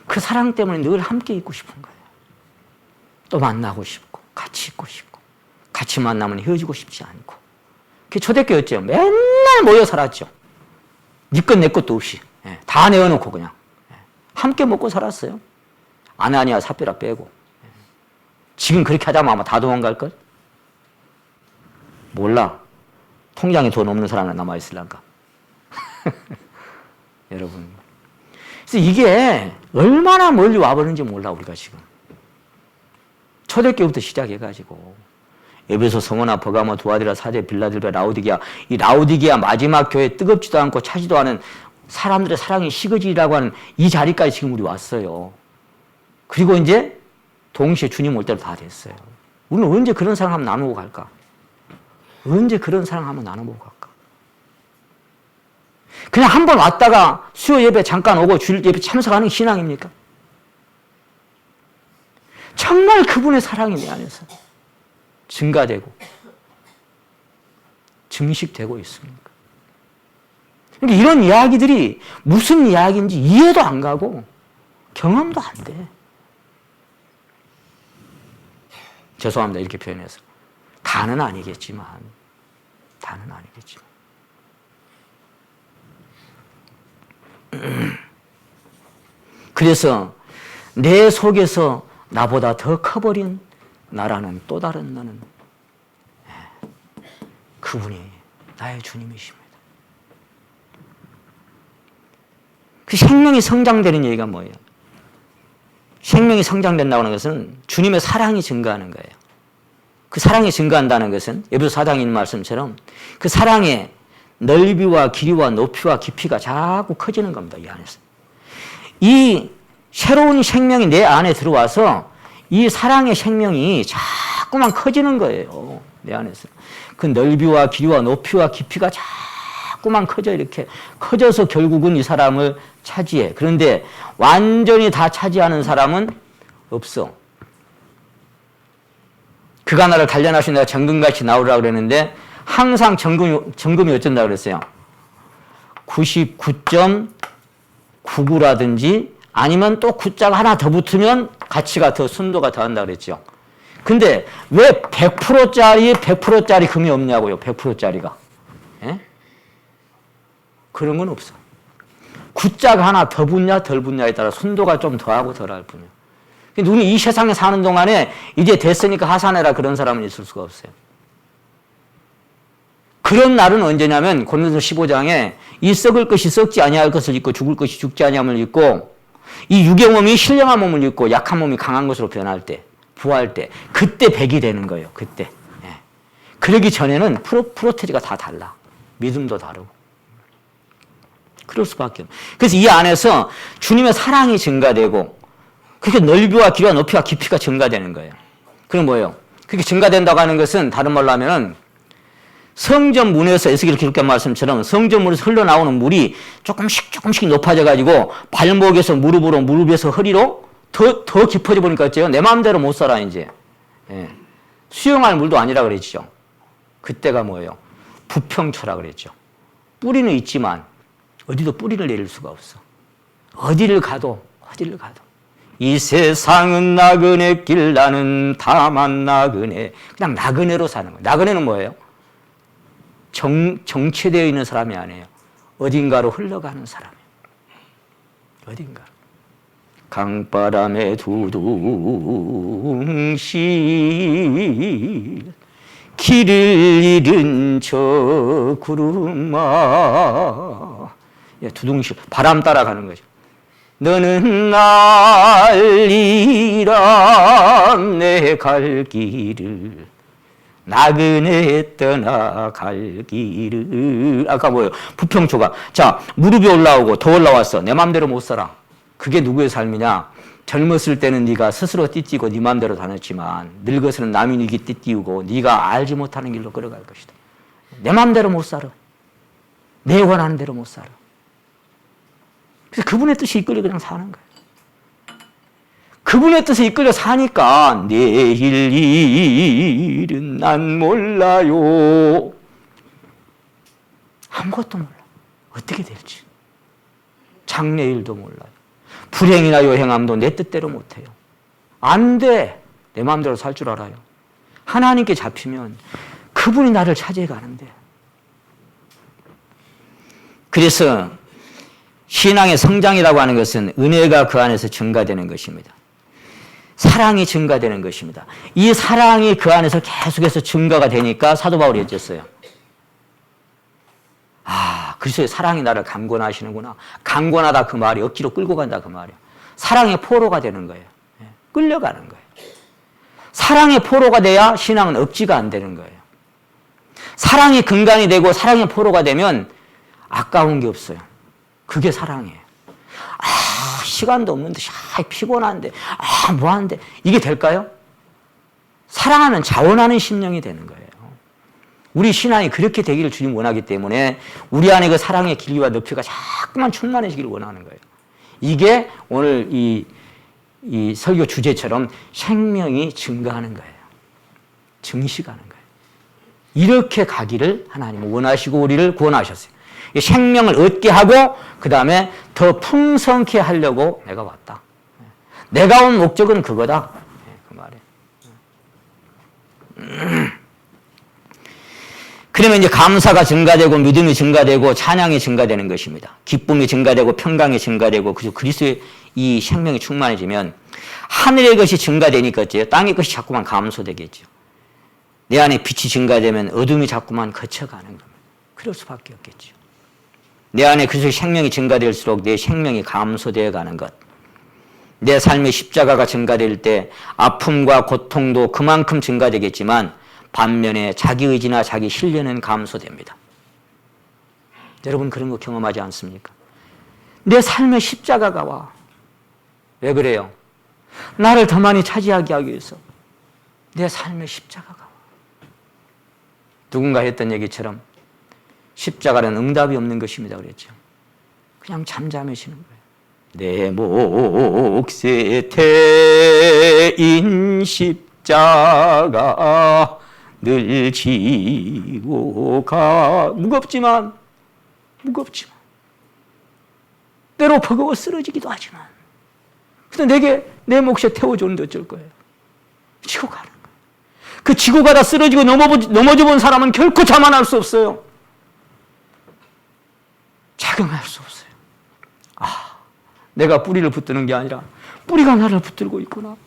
그 사랑 때문에 늘 함께 있고 싶은 거예요. 또 만나고 싶고 같이 있고 싶고 같이 만나면 헤어지고 싶지 않고. 그게 초대교였죠. 맨날 모여 살았죠. 네 것 내 것도 없이 다 내어놓고 그냥 함께 먹고 살았어요. 아나니아 삽비라 빼고. 지금 그렇게 하자면 아마 다 도망갈걸? 몰라. 통장에 돈 없는 사람은 남아있을란가? 여러분. 그래서 이게 얼마나 멀리 와버는지 몰라, 우리가 지금. 초대교부터 시작해가지고. 에베소, 성호나, 버가모, 두아디라, 사대, 빌라델비아, 라오디게아. 이 라오디게아 마지막 교회 뜨겁지도 않고 차지도 않은 사람들의 사랑이 식어지라고 하는 이 자리까지 지금 우리 왔어요. 그리고 이제 동시에 주님 올 때로 다 됐어요. 우리는 언제 그런 사랑 한번 나누고 갈까? 언제 그런 사랑 한번 나눠보고 갈까? 그냥 한번 왔다가 수요 예배 잠깐 오고 주일 예배 참석하는 게 신앙입니까? 정말 그분의 사랑이 내 안에서 증가되고 증식되고 있습니까? 그러니까 이런 이야기들이 무슨 이야기인지 이해도 안 가고 경험도 안 돼. 죄송합니다. 이렇게 표현해서. 다는 아니겠지만. 그래서 내 속에서 나보다 더 커버린 나라는 또 다른 너는 그분이 나의 주님이십니다. 그 생명이 성장되는 얘기가 뭐예요? 생명이 성장된다고 하는 것은 주님의 사랑이 증가하는 거예요. 그 사랑이 증가한다는 것은 에베소 4장에 있는 말씀처럼 그 사랑의 넓이와 길이와 높이와 깊이가 자꾸 커지는 겁니다. 이 안에서. 이 새로운 생명이 내 안에 들어와서 이 사랑의 생명이 자꾸만 커지는 거예요. 내 안에서. 그 넓이와 길이와 높이와 깊이가 자꾸만 커져 이렇게 커져서 결국은 이 사람을 차지해. 그런데 완전히 다 차지하는 사람은 없어. 그가 나를 단련하신 내가 정금같이 나오라고 그랬는데 항상 정금이 어쩐다 그랬어요? 99.99라든지 아니면 또 9자가 하나 더 붙으면 가치가 더 순도가 더한다 그랬죠. 근데 왜 100%짜리 금이 없냐고요? 100%짜리가. 예? 그런 건 없어. 9자가 하나 더 붙냐 덜 붙냐에 따라 순도가 좀 더하고 덜할 뿐이에요. 누구는 이 세상에 사는 동안에 이제 됐으니까 하산해라 그런 사람은 있을 수가 없어요. 그런 날은 언제냐면 고린도서 15장에 이 썩을 것이 썩지 아니할 것을 입고 죽을 것이 죽지 아니함을 입고 이 육의 몸이 신령한 몸을 입고 약한 몸이 강한 것으로 변할 때 부활 때 그때 백이 되는 거예요. 그때. 예. 그러기 전에는 프로테지가 다 달라. 믿음도 다르고. 그럴 수밖에 없어요. 그래서 이 안에서 주님의 사랑이 증가되고 그렇게 넓이와 길이와 높이와 깊이가 증가되는 거예요. 그럼 뭐예요? 그렇게 증가된다고 하는 것은 다른 말로 하면은 성전 문에서 에스겔 기록한 말씀처럼 성전 문에서 흘러나오는 물이 조금씩 높아져 가지고 발목에서 무릎으로 무릎에서 허리로 더 깊어져 보니까 어째요? 내 마음대로 못 살아 이제. 예. 수영할 물도 아니라 그랬죠. 그때가 뭐예요? 부평초라 그랬죠. 뿌리는 있지만 어디도 뿌리를 내릴 수가 없어. 어디를 가도 이 세상은 나그네 길 나는 다만 나그네. 그냥 나그네로 사는 거예요. 나그네는 뭐예요? 정체되어 있는 사람이 아니에요. 어딘가로 흘러가는 사람이에요. 어딘가. 강바람에 두둥실 길을 잃은 저 구름아. 두둥실 바람 따라가는 거죠. 너는 알리라 내 갈 길을 나그네 떠나갈 길을. 아까 뭐예요? 부평초가. 자, 무릎이 올라오고 더 올라왔어. 내 마음대로 못 살아. 그게 누구의 삶이냐? 젊었을 때는 네가 스스로 띠띠고 네 마음대로 다녔지만 늙어서는 남이 네게 띠띠우고 네가 알지 못하는 길로 걸어갈 것이다. 내 마음대로 못 살아. 내 원하는 대로 못 살아. 그래서 그분의 뜻이 이끌려 그냥 사는 거예요. 그분의 뜻에 이끌려 사니까 내일 일은 난 몰라요. 아무것도 몰라. 어떻게 될지. 장래일도 몰라요. 불행이나 요행함도 내 뜻대로 못해요. 안 돼. 내 마음대로 살 줄 알아요. 하나님께 잡히면 그분이 나를 차지해 가는데. 그래서 신앙의 성장이라고 하는 것은 은혜가 그 안에서 증가되는 것입니다. 사랑이 증가되는 것입니다. 이 사랑이 그 안에서 계속해서 증가가 되니까 사도 바울이 어쨌어요? 그리스도의 사랑이 나를 강권하시는구나. 강권하다 그 말이 억지로 끌고 간다 그 말이에요. 사랑의 포로가 되는 거예요. 끌려가는 거예요. 사랑의 포로가 돼야 신앙은 억지가 안 되는 거예요. 사랑이 근간이 되고 사랑의 포로가 되면 아까운 게 없어요. 그게 사랑이에요. 시간도 없는데, 피곤한데, 뭐하는데, 이게 될까요? 사랑하면 자원하는 심령이 되는 거예요. 우리 신앙이 그렇게 되기를 주님 원하기 때문에 우리 안에 그 사랑의 길이와 높이가 자꾸만 충만해지기를 원하는 거예요. 이게 오늘 이 설교 주제처럼 생명이 증가하는 거예요. 증식하는 거예요. 이렇게 가기를 하나님은 원하시고 우리를 구원하셨어요. 생명을 얻게 하고 그 다음에 더 풍성케 하려고 내가 왔다. 내가 온 목적은 그거다. 그 말이에요. 그러면 이제 감사가 증가되고 믿음이 증가되고 찬양이 증가되는 것입니다. 기쁨이 증가되고 평강이 증가되고 그리스도의 이 생명이 충만해지면 하늘의 것이 증가되니까 어째요? 땅의 것이 자꾸만 감소되겠죠. 내 안에 빛이 증가되면 어둠이 자꾸만 거쳐가는 겁니다. 그럴 수밖에 없겠죠. 내 안에 그리스도의 생명이 증가될수록 내 생명이 감소되어 가는 것. 내 삶의 십자가가 증가될 때 아픔과 고통도 그만큼 증가되겠지만 반면에 자기 의지나 자기 신뢰는 감소됩니다. 여러분 그런 거 경험하지 않습니까? 내 삶의 십자가가 와. 왜 그래요? 나를 더 많이 차지하게 하기 위해서 내 삶의 십자가가 와. 누군가 했던 얘기처럼 십자가는 응답이 없는 것입니다 그랬죠. 그냥 잠잠해지는 거예요. 내 몫의 태인 십자가 늘 지고 가. 무겁지만 때로 버거워 쓰러지기도 하지만 근데 내게 내 몫에 태워주는데 어쩔 거예요? 지고 가는 거예요. 그 지고 가다 쓰러지고 넘어져 본 사람은 결코 자만할 수 없어요. 자경할 수 없어요. 내가 뿌리를 붙드는 게 아니라 뿌리가 나를 붙들고 있구나.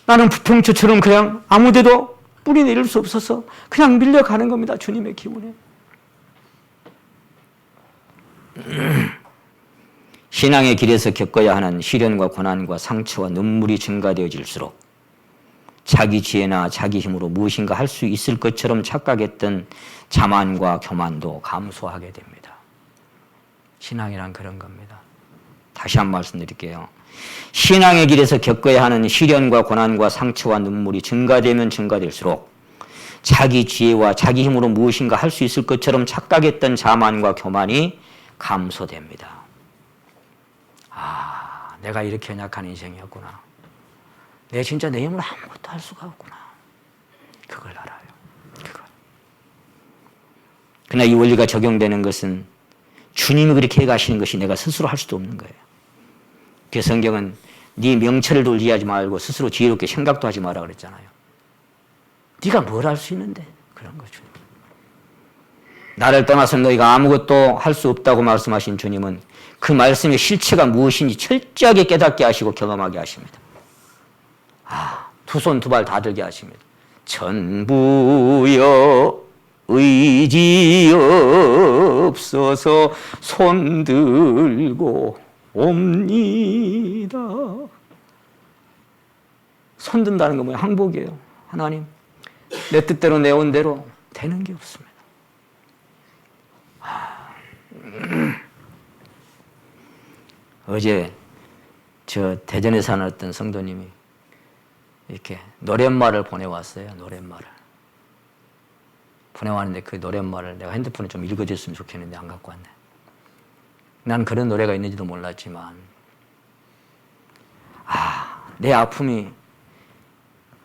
나는 부평초처럼 그냥 아무데도 뿌리 내릴 수 없어서 그냥 밀려가는 겁니다. 주님의 기운에. 신앙의 길에서 겪어야 하는 시련과 고난과 상처와 눈물이 증가되어질수록 자기 지혜나 자기 힘으로 무엇인가 할 수 있을 것처럼 착각했던 자만과 교만도 감소하게 됩니다. 신앙이란 그런 겁니다. 다시 한 번 말씀드릴게요. 신앙의 길에서 겪어야 하는 시련과 고난과 상처와 눈물이 증가되면 증가될수록 자기 지혜와 자기 힘으로 무엇인가 할 수 있을 것처럼 착각했던 자만과 교만이 감소됩니다. 내가 이렇게 연약한 인생이었구나. 내 진짜 내 힘으로 아무것도 할 수가 없구나. 그걸 알아요. 그러나 이 원리가 적용되는 것은 주님이 그렇게 해가시는 것이 내가 스스로 할 수도 없는 거예요. 그래서 성경은 네 명철을 돌리지 말고 스스로 지혜롭게 생각도 하지 마라 그랬잖아요. 네가 뭘 할 수 있는데 그런 거죠. 나를 떠나서 너희가 아무것도 할 수 없다고 말씀하신 주님은 그 말씀의 실체가 무엇인지 철저하게 깨닫게 하시고 경험하게 하십니다. 두 손 두 발 다 들게 하십니다. 전부여 의지 없어서 손 들고 옵니다. 손 든다는 건 뭐예요? 항복이에요. 하나님, 내 뜻대로 내 온대로 되는 게 없습니다. 어제 저 대전에 사는 어떤 성도님이 이렇게 노랫말을 보내왔어요. 노랫말을. 보내왔는데 그 노랫말을 내가 핸드폰에 좀 읽어줬으면 좋겠는데 안 갖고 왔네. 난 그런 노래가 있는지도 몰랐지만 내 아픔이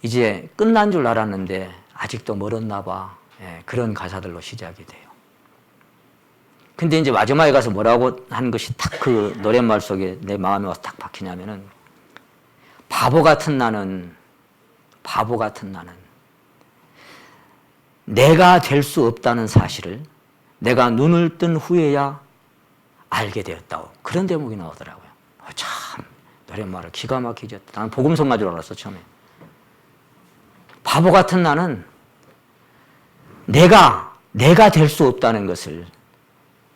이제 끝난 줄 알았는데 아직도 멀었나 봐. 그런 가사들로 시작이 돼요. 근데 이제 마지막에 가서 뭐라고 한 것이 딱 그 노랫말 속에 내 마음에 와서 딱 박히냐면은 바보 같은 나는 내가 될 수 없다는 사실을 내가 눈을 뜬 후에야 알게 되었다고. 그런 대목이 나오더라고요. 참 노랫말을 기가 막히죠. 나는 복음성가 줄 알았어 처음에. 바보 같은 나는 내가 될 수 없다는 것을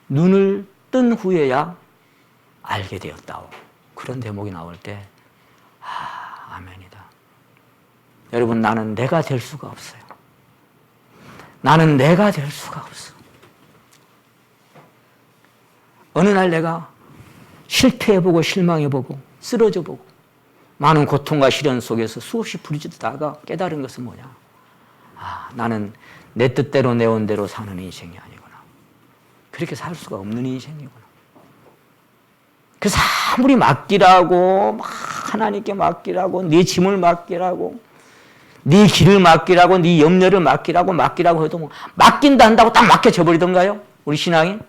눈을 뜬 후에야 알게 되었다고. 그런 대목이 나올 때 아멘이다. 여러분, 나는 내가 될 수가 없어요. 나는 내가 될 수가 없어. 어느 날 내가 실패해보고 실망해보고 쓰러져보고 많은 고통과 시련 속에서 수없이 부딪히다가 깨달은 것은 뭐냐. 나는 내 뜻대로 내 온대로 사는 인생이 아니구나. 그렇게 살 수가 없는 인생이구나. 그래서 아무리 맡기라고 막 하나님께 맡기라고 네 짐을 맡기라고 네 길을 맡기라고 네 염려를 맡기라고 해도 뭐 맡긴다 한다고 딱 맡겨져 버리던가요? 우리 신앙이?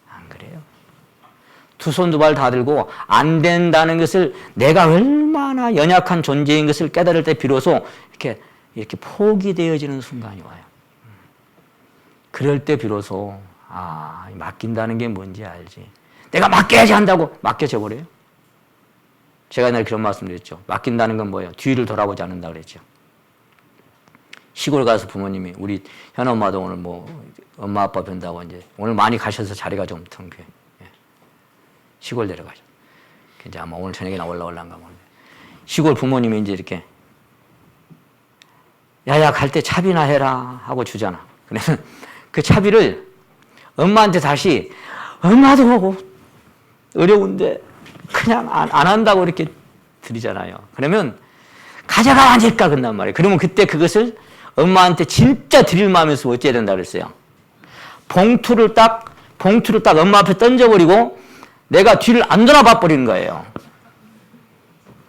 안 그래요. 두 손 두 발 다 들고 안 된다는 것을 내가 얼마나 연약한 존재인 것을 깨달을 때 비로소 이렇게 포기되어지는 순간이 와요. 그럴 때 비로소 맡긴다는 게 뭔지 알지. 내가 맡겨야지 한다고 맡겨져 버려요. 제가 옛날에 그런 말씀 드렸죠. 맡긴다는 건 뭐예요? 뒤를 돌아보지 않는다 그랬죠. 시골 가서 부모님이 우리 현엄마도 오늘 뭐 엄마 아빠 뵌다고 이제 오늘 많이 가셔서 자리가 좀 텅 비어요. 시골 내려가죠. 이제 아마 오늘 저녁에나 올라올란가 모르겠네. 시골 부모님이 이제 이렇게 야야 갈 때 차비나 해라 하고 주잖아. 그래서 그 차비를 엄마한테 다시 엄마도 보고 어려운데 그냥 안 한다고 이렇게 드리잖아요. 그러면 가져가 아닐까 그런단 말이에요. 그러면 그때 그것을 엄마한테 진짜 드릴 마음에서 어찌해야 된다 그랬어요. 봉투를 딱 엄마 앞에 던져버리고 내가 뒤를 안 돌아봐 버리는 거예요.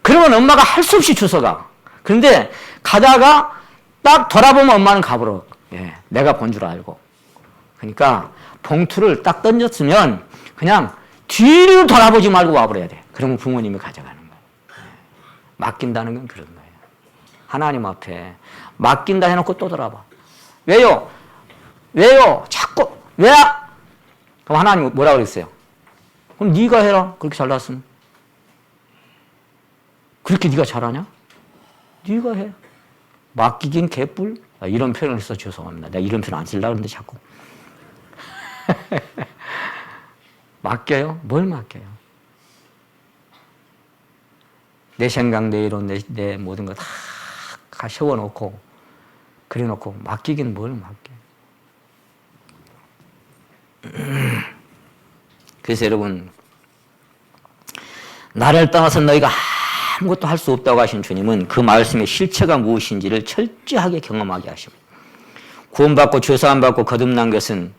그러면 엄마가 할 수 없이 주워가. 그런데 가다가 딱 돌아보면 엄마는 가버려. 내가 본 줄 알고. 그러니까 봉투를 딱 던졌으면 그냥 뒤를 돌아보지 말고 와버려야 돼. 그러면 부모님이 가져가는 거예요. 맡긴다는 건 그런 거예요. 하나님 앞에 맡긴다 해놓고 또 돌아봐. 왜요? 자꾸 왜야? 그럼 하나님 뭐라 그랬어요? 그럼 네가 해라. 그렇게 잘났으면. 그렇게 네가 잘하냐? 네가 해. 맡기긴 개뿔? 이런 표현을 해서 죄송합니다. 내가 이런 표현 안 쓰려고 그러는데 자꾸. 맡겨요? 뭘 맡겨요? 내 생각, 내 이론, 내 모든 거 다 세워놓고 그래놓고 맡기긴 뭘 맡겨. 그래서 여러분, 나를 떠나서 너희가 아무것도 할 수 없다고 하신 주님은 그 말씀의 실체가 무엇인지를 철저하게 경험하게 하십니다. 구원받고 죄사함받고 거듭난 것은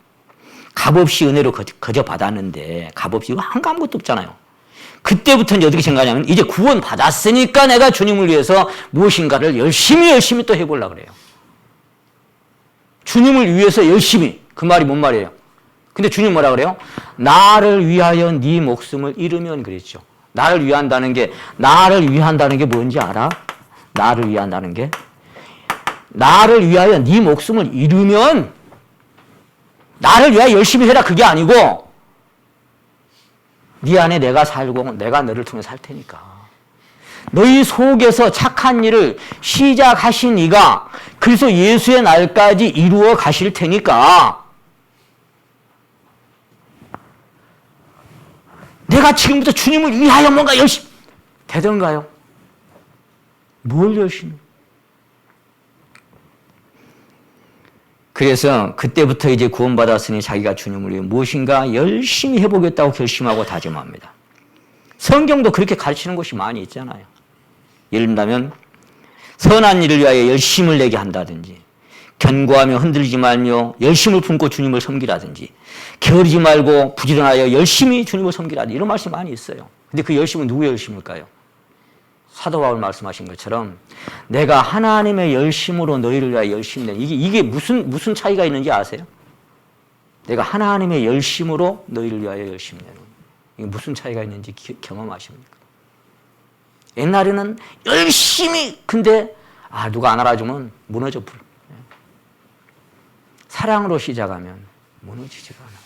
값없이 은혜로 거저 받았는데 값없이 아무것도 없잖아요. 그때부터 이제 어떻게 생각하냐면 이제 구원 받았으니까 내가 주님을 위해서 무엇인가를 열심히 또 해보려고 그래요. 주님을 위해서 열심히. 그 말이 뭔 말이에요? 근데 주님 뭐라 그래요? 나를 위하여 네 목숨을 잃으면 그랬죠. 나를 위한다는 게 뭔지 알아? 나를 위한다는 게 나를 위하여 네 목숨을 잃으면 나를 위하여 열심히 해라 그게 아니고 네 안에 내가 살고 내가 너를 통해 살 테니까 너희 속에서 착한 일을 시작하신 이가 그래서 예수의 날까지 이루어 가실 테니까 내가 지금부터 주님을 위하여 뭔가 열심히 되던가요? 뭘 열심히? 그래서 그때부터 이제 구원받았으니 자기가 주님을 위해 무엇인가 열심히 해보겠다고 결심하고 다짐합니다. 성경도 그렇게 가르치는 것이 많이 있잖아요. 예를 들면 선한 일을 위하여 열심을 내게 한다든지 견고하며 흔들리지 말며 열심을 품고 주님을 섬기라든지 게으르지 말고 부지런하여 열심히 주님을 섬기라든지 이런 말씀이 많이 있어요. 근데 그 열심은 누구의 열심일까요? 사도 바울 말씀하신 것처럼 내가 하나님의 열심으로 너희를 위하여 열심히 내 이게 무슨 차이가 있는지 아세요? 내가 하나님의 열심으로 너희를 위하여 열심히 내는. 이게 무슨 차이가 있는지 경험하십니까? 옛날에는 열심히, 근데 누가 안 알아주면 무너져 버려. 사랑으로 시작하면 무너지지가 않아요.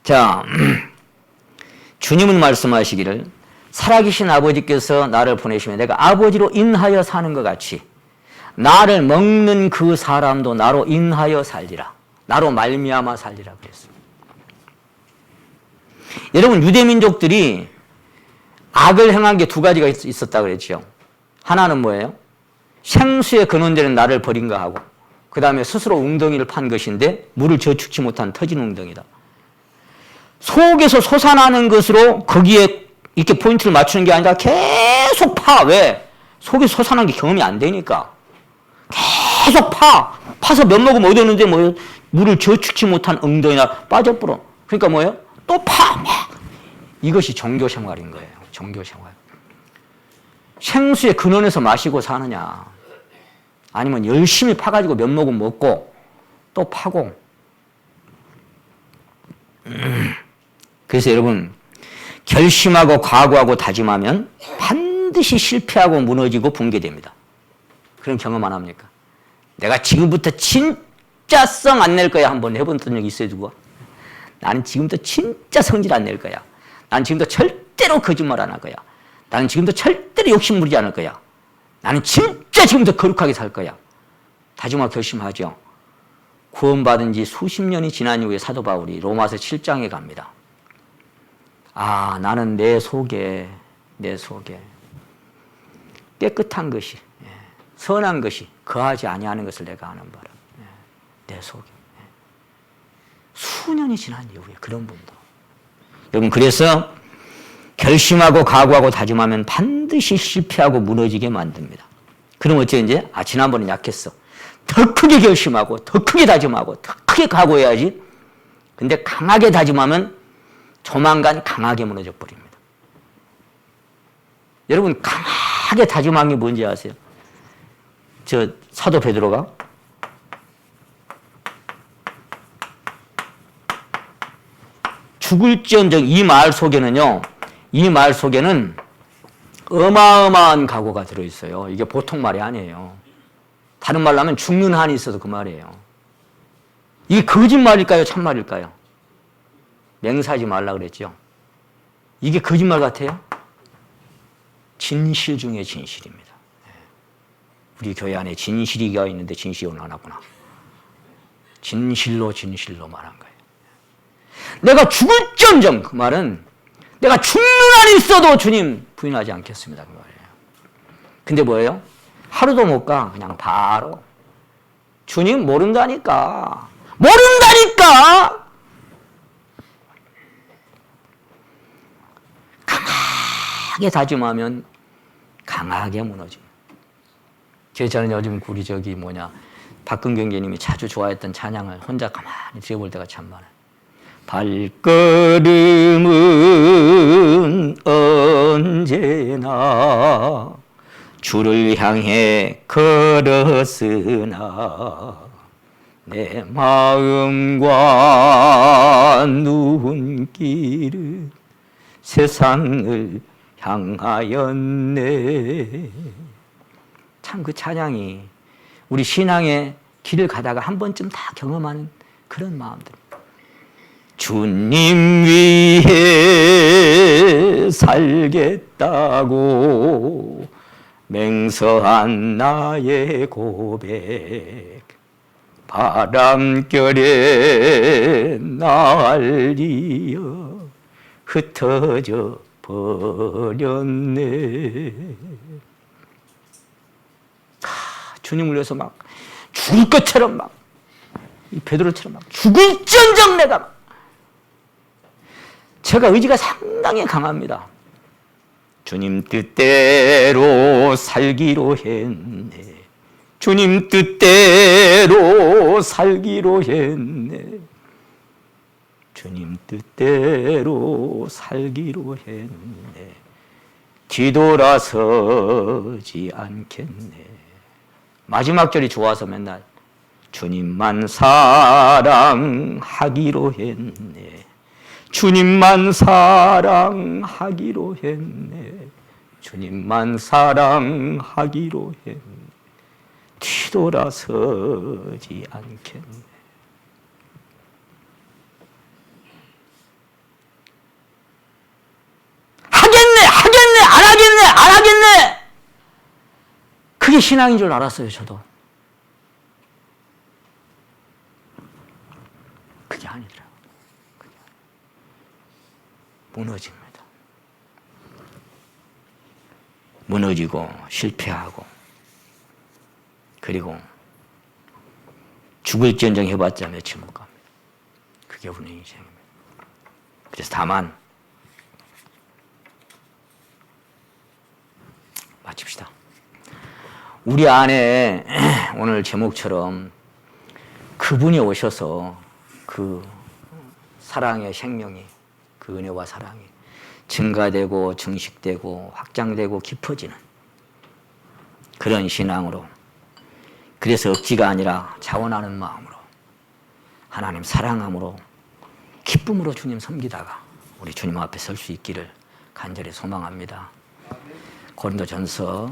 자, 주님은 말씀하시기를 살아계신 아버지께서 나를 보내시면 내가 아버지로 인하여 사는 것 같이 나를 먹는 그 사람도 나로 인하여 살리라. 나로 말미암아 살리라 그랬어요. 여러분, 유대민족들이 악을 행한 게 두 가지가 있었다고 그랬죠. 하나는 뭐예요? 생수의 근원되는 나를 버린 거 하고, 그 다음에 스스로 웅덩이를 판 것인데 물을 저축치 못한 터진 웅덩이다. 속에서 솟아나는 것으로 거기에 이렇게 포인트를 맞추는 게 아니라 계속 파. 왜? 속에서 솟아나는 게 경험이 안 되니까. 계속 파서 몇 모금 얻었는데 뭐예요? 물을 저축치 못한 웅덩이나 빠져버려. 그러니까 뭐예요? 또 파. 이것이 종교 생활인 거예요. 종교 생활. 생수의 근원에서 마시고 사느냐, 아니면 열심히 파가지고 몇 모금 먹고 또 파고. 그래서 여러분, 결심하고 각오하고 다짐하면 반드시 실패하고 무너지고 붕괴됩니다. 그런 경험 안 합니까? 내가 지금부터 진짜 성 안 낼 거야. 한번 해본 적이 있어요, 누가? 나는 지금부터 진짜 성질 안 낼 거야. 나는 지금부터 절대로 거짓말 안 할 거야. 나는 지금부터 절대로 욕심 부리지 않을 거야. 나는 진짜 지금부터 거룩하게 살 거야. 다짐하고 결심하죠. 구원받은 지 수십 년이 지난 이후에 사도 바울이 로마서 7장에 갑니다. 나는 내 속에 깨끗한 것이, 선한 것이 거하지 아니하는 것을 내가 아는 바라. 내 속에. 수년이 지난 이후에 그런 분도. 여러분, 그래서 결심하고 각오하고 다짐하면 반드시 실패하고 무너지게 만듭니다. 그럼 어째 이제? 지난번에 약했어. 더 크게 결심하고, 더 크게 다짐하고, 더 크게 각오해야지. 근데 강하게 다짐하면 조만간 강하게 무너져 버립니다. 여러분, 강하게 다짐한 게 뭔지 아세요? 사도 베드로가 죽을지언정 이 말 속에는 어마어마한 각오가 들어있어요. 이게 보통 말이 아니에요. 다른 말로 하면 죽는 한이 있어서 그 말이에요. 이게 거짓말일까요? 참말일까요? 맹세하지 말라 그랬죠. 이게 거짓말 같아요? 진실 중에 진실입니다. 우리 교회 안에 진실이가 있는데 진실이 오늘 안 왔구나. 진실로 말한 거예요. 내가 죽을지언정, 그 말은 내가 죽는 한이 있어도 주님 부인하지 않겠습니다. 그 말이에요. 근데 뭐예요? 하루도 못 가. 그냥 바로. 주님 모른다니까. 강하게 다짐하면 강하게 무너집니다. 저는 요즘 우리 박근경 교님이 자주 좋아했던 찬양을 혼자 가만히 들어볼 때가 참 많아요. 발걸음은 언제나 주를 향해 걸었으나 내 마음과 눈길은 세상을 향하였네. 참 그 찬양이 우리 신앙의 길을 가다가 한 번쯤 다 경험하는 그런 마음들. 주님 위해 살겠다고 맹세한 나의 고백, 바람결에 날리어 흩어져 버렸네. 주님을 위해서 막 죽을 것처럼 이 베드로처럼 죽을지언정 내가 제가 의지가 상당히 강합니다. 주님 뜻대로 살기로 했네. 주님 뜻대로 살기로 했네. 주님 뜻대로 살기로 했네. 뒤돌아서지 않겠네. 마지막 절이 좋아서 맨날 주님만 사랑하기로 했네. 주님만 사랑하기로 했네. 주님만 사랑하기로 했네. 뒤돌아서지 않겠네. 하겠네, 안 하겠네. 그게 신앙인 줄 알았어요, 저도. 그게 아니더라고요. 무너집니다. 무너지고 실패하고 그리고 죽을지언정 해봤자 며칠 못 갑니다. 그게 우리 인생입니다. 그래서 다만 마칩시다. 우리 안에 오늘 제목처럼 그분이 오셔서 그 사랑의 생명이, 그 은혜와 사랑이 증가되고 증식되고 확장되고 깊어지는 그런 신앙으로, 그래서 억지가 아니라 자원하는 마음으로, 하나님 사랑함으로 기쁨으로 주님 섬기다가 우리 주님 앞에 설 수 있기를 간절히 소망합니다. 고린도전서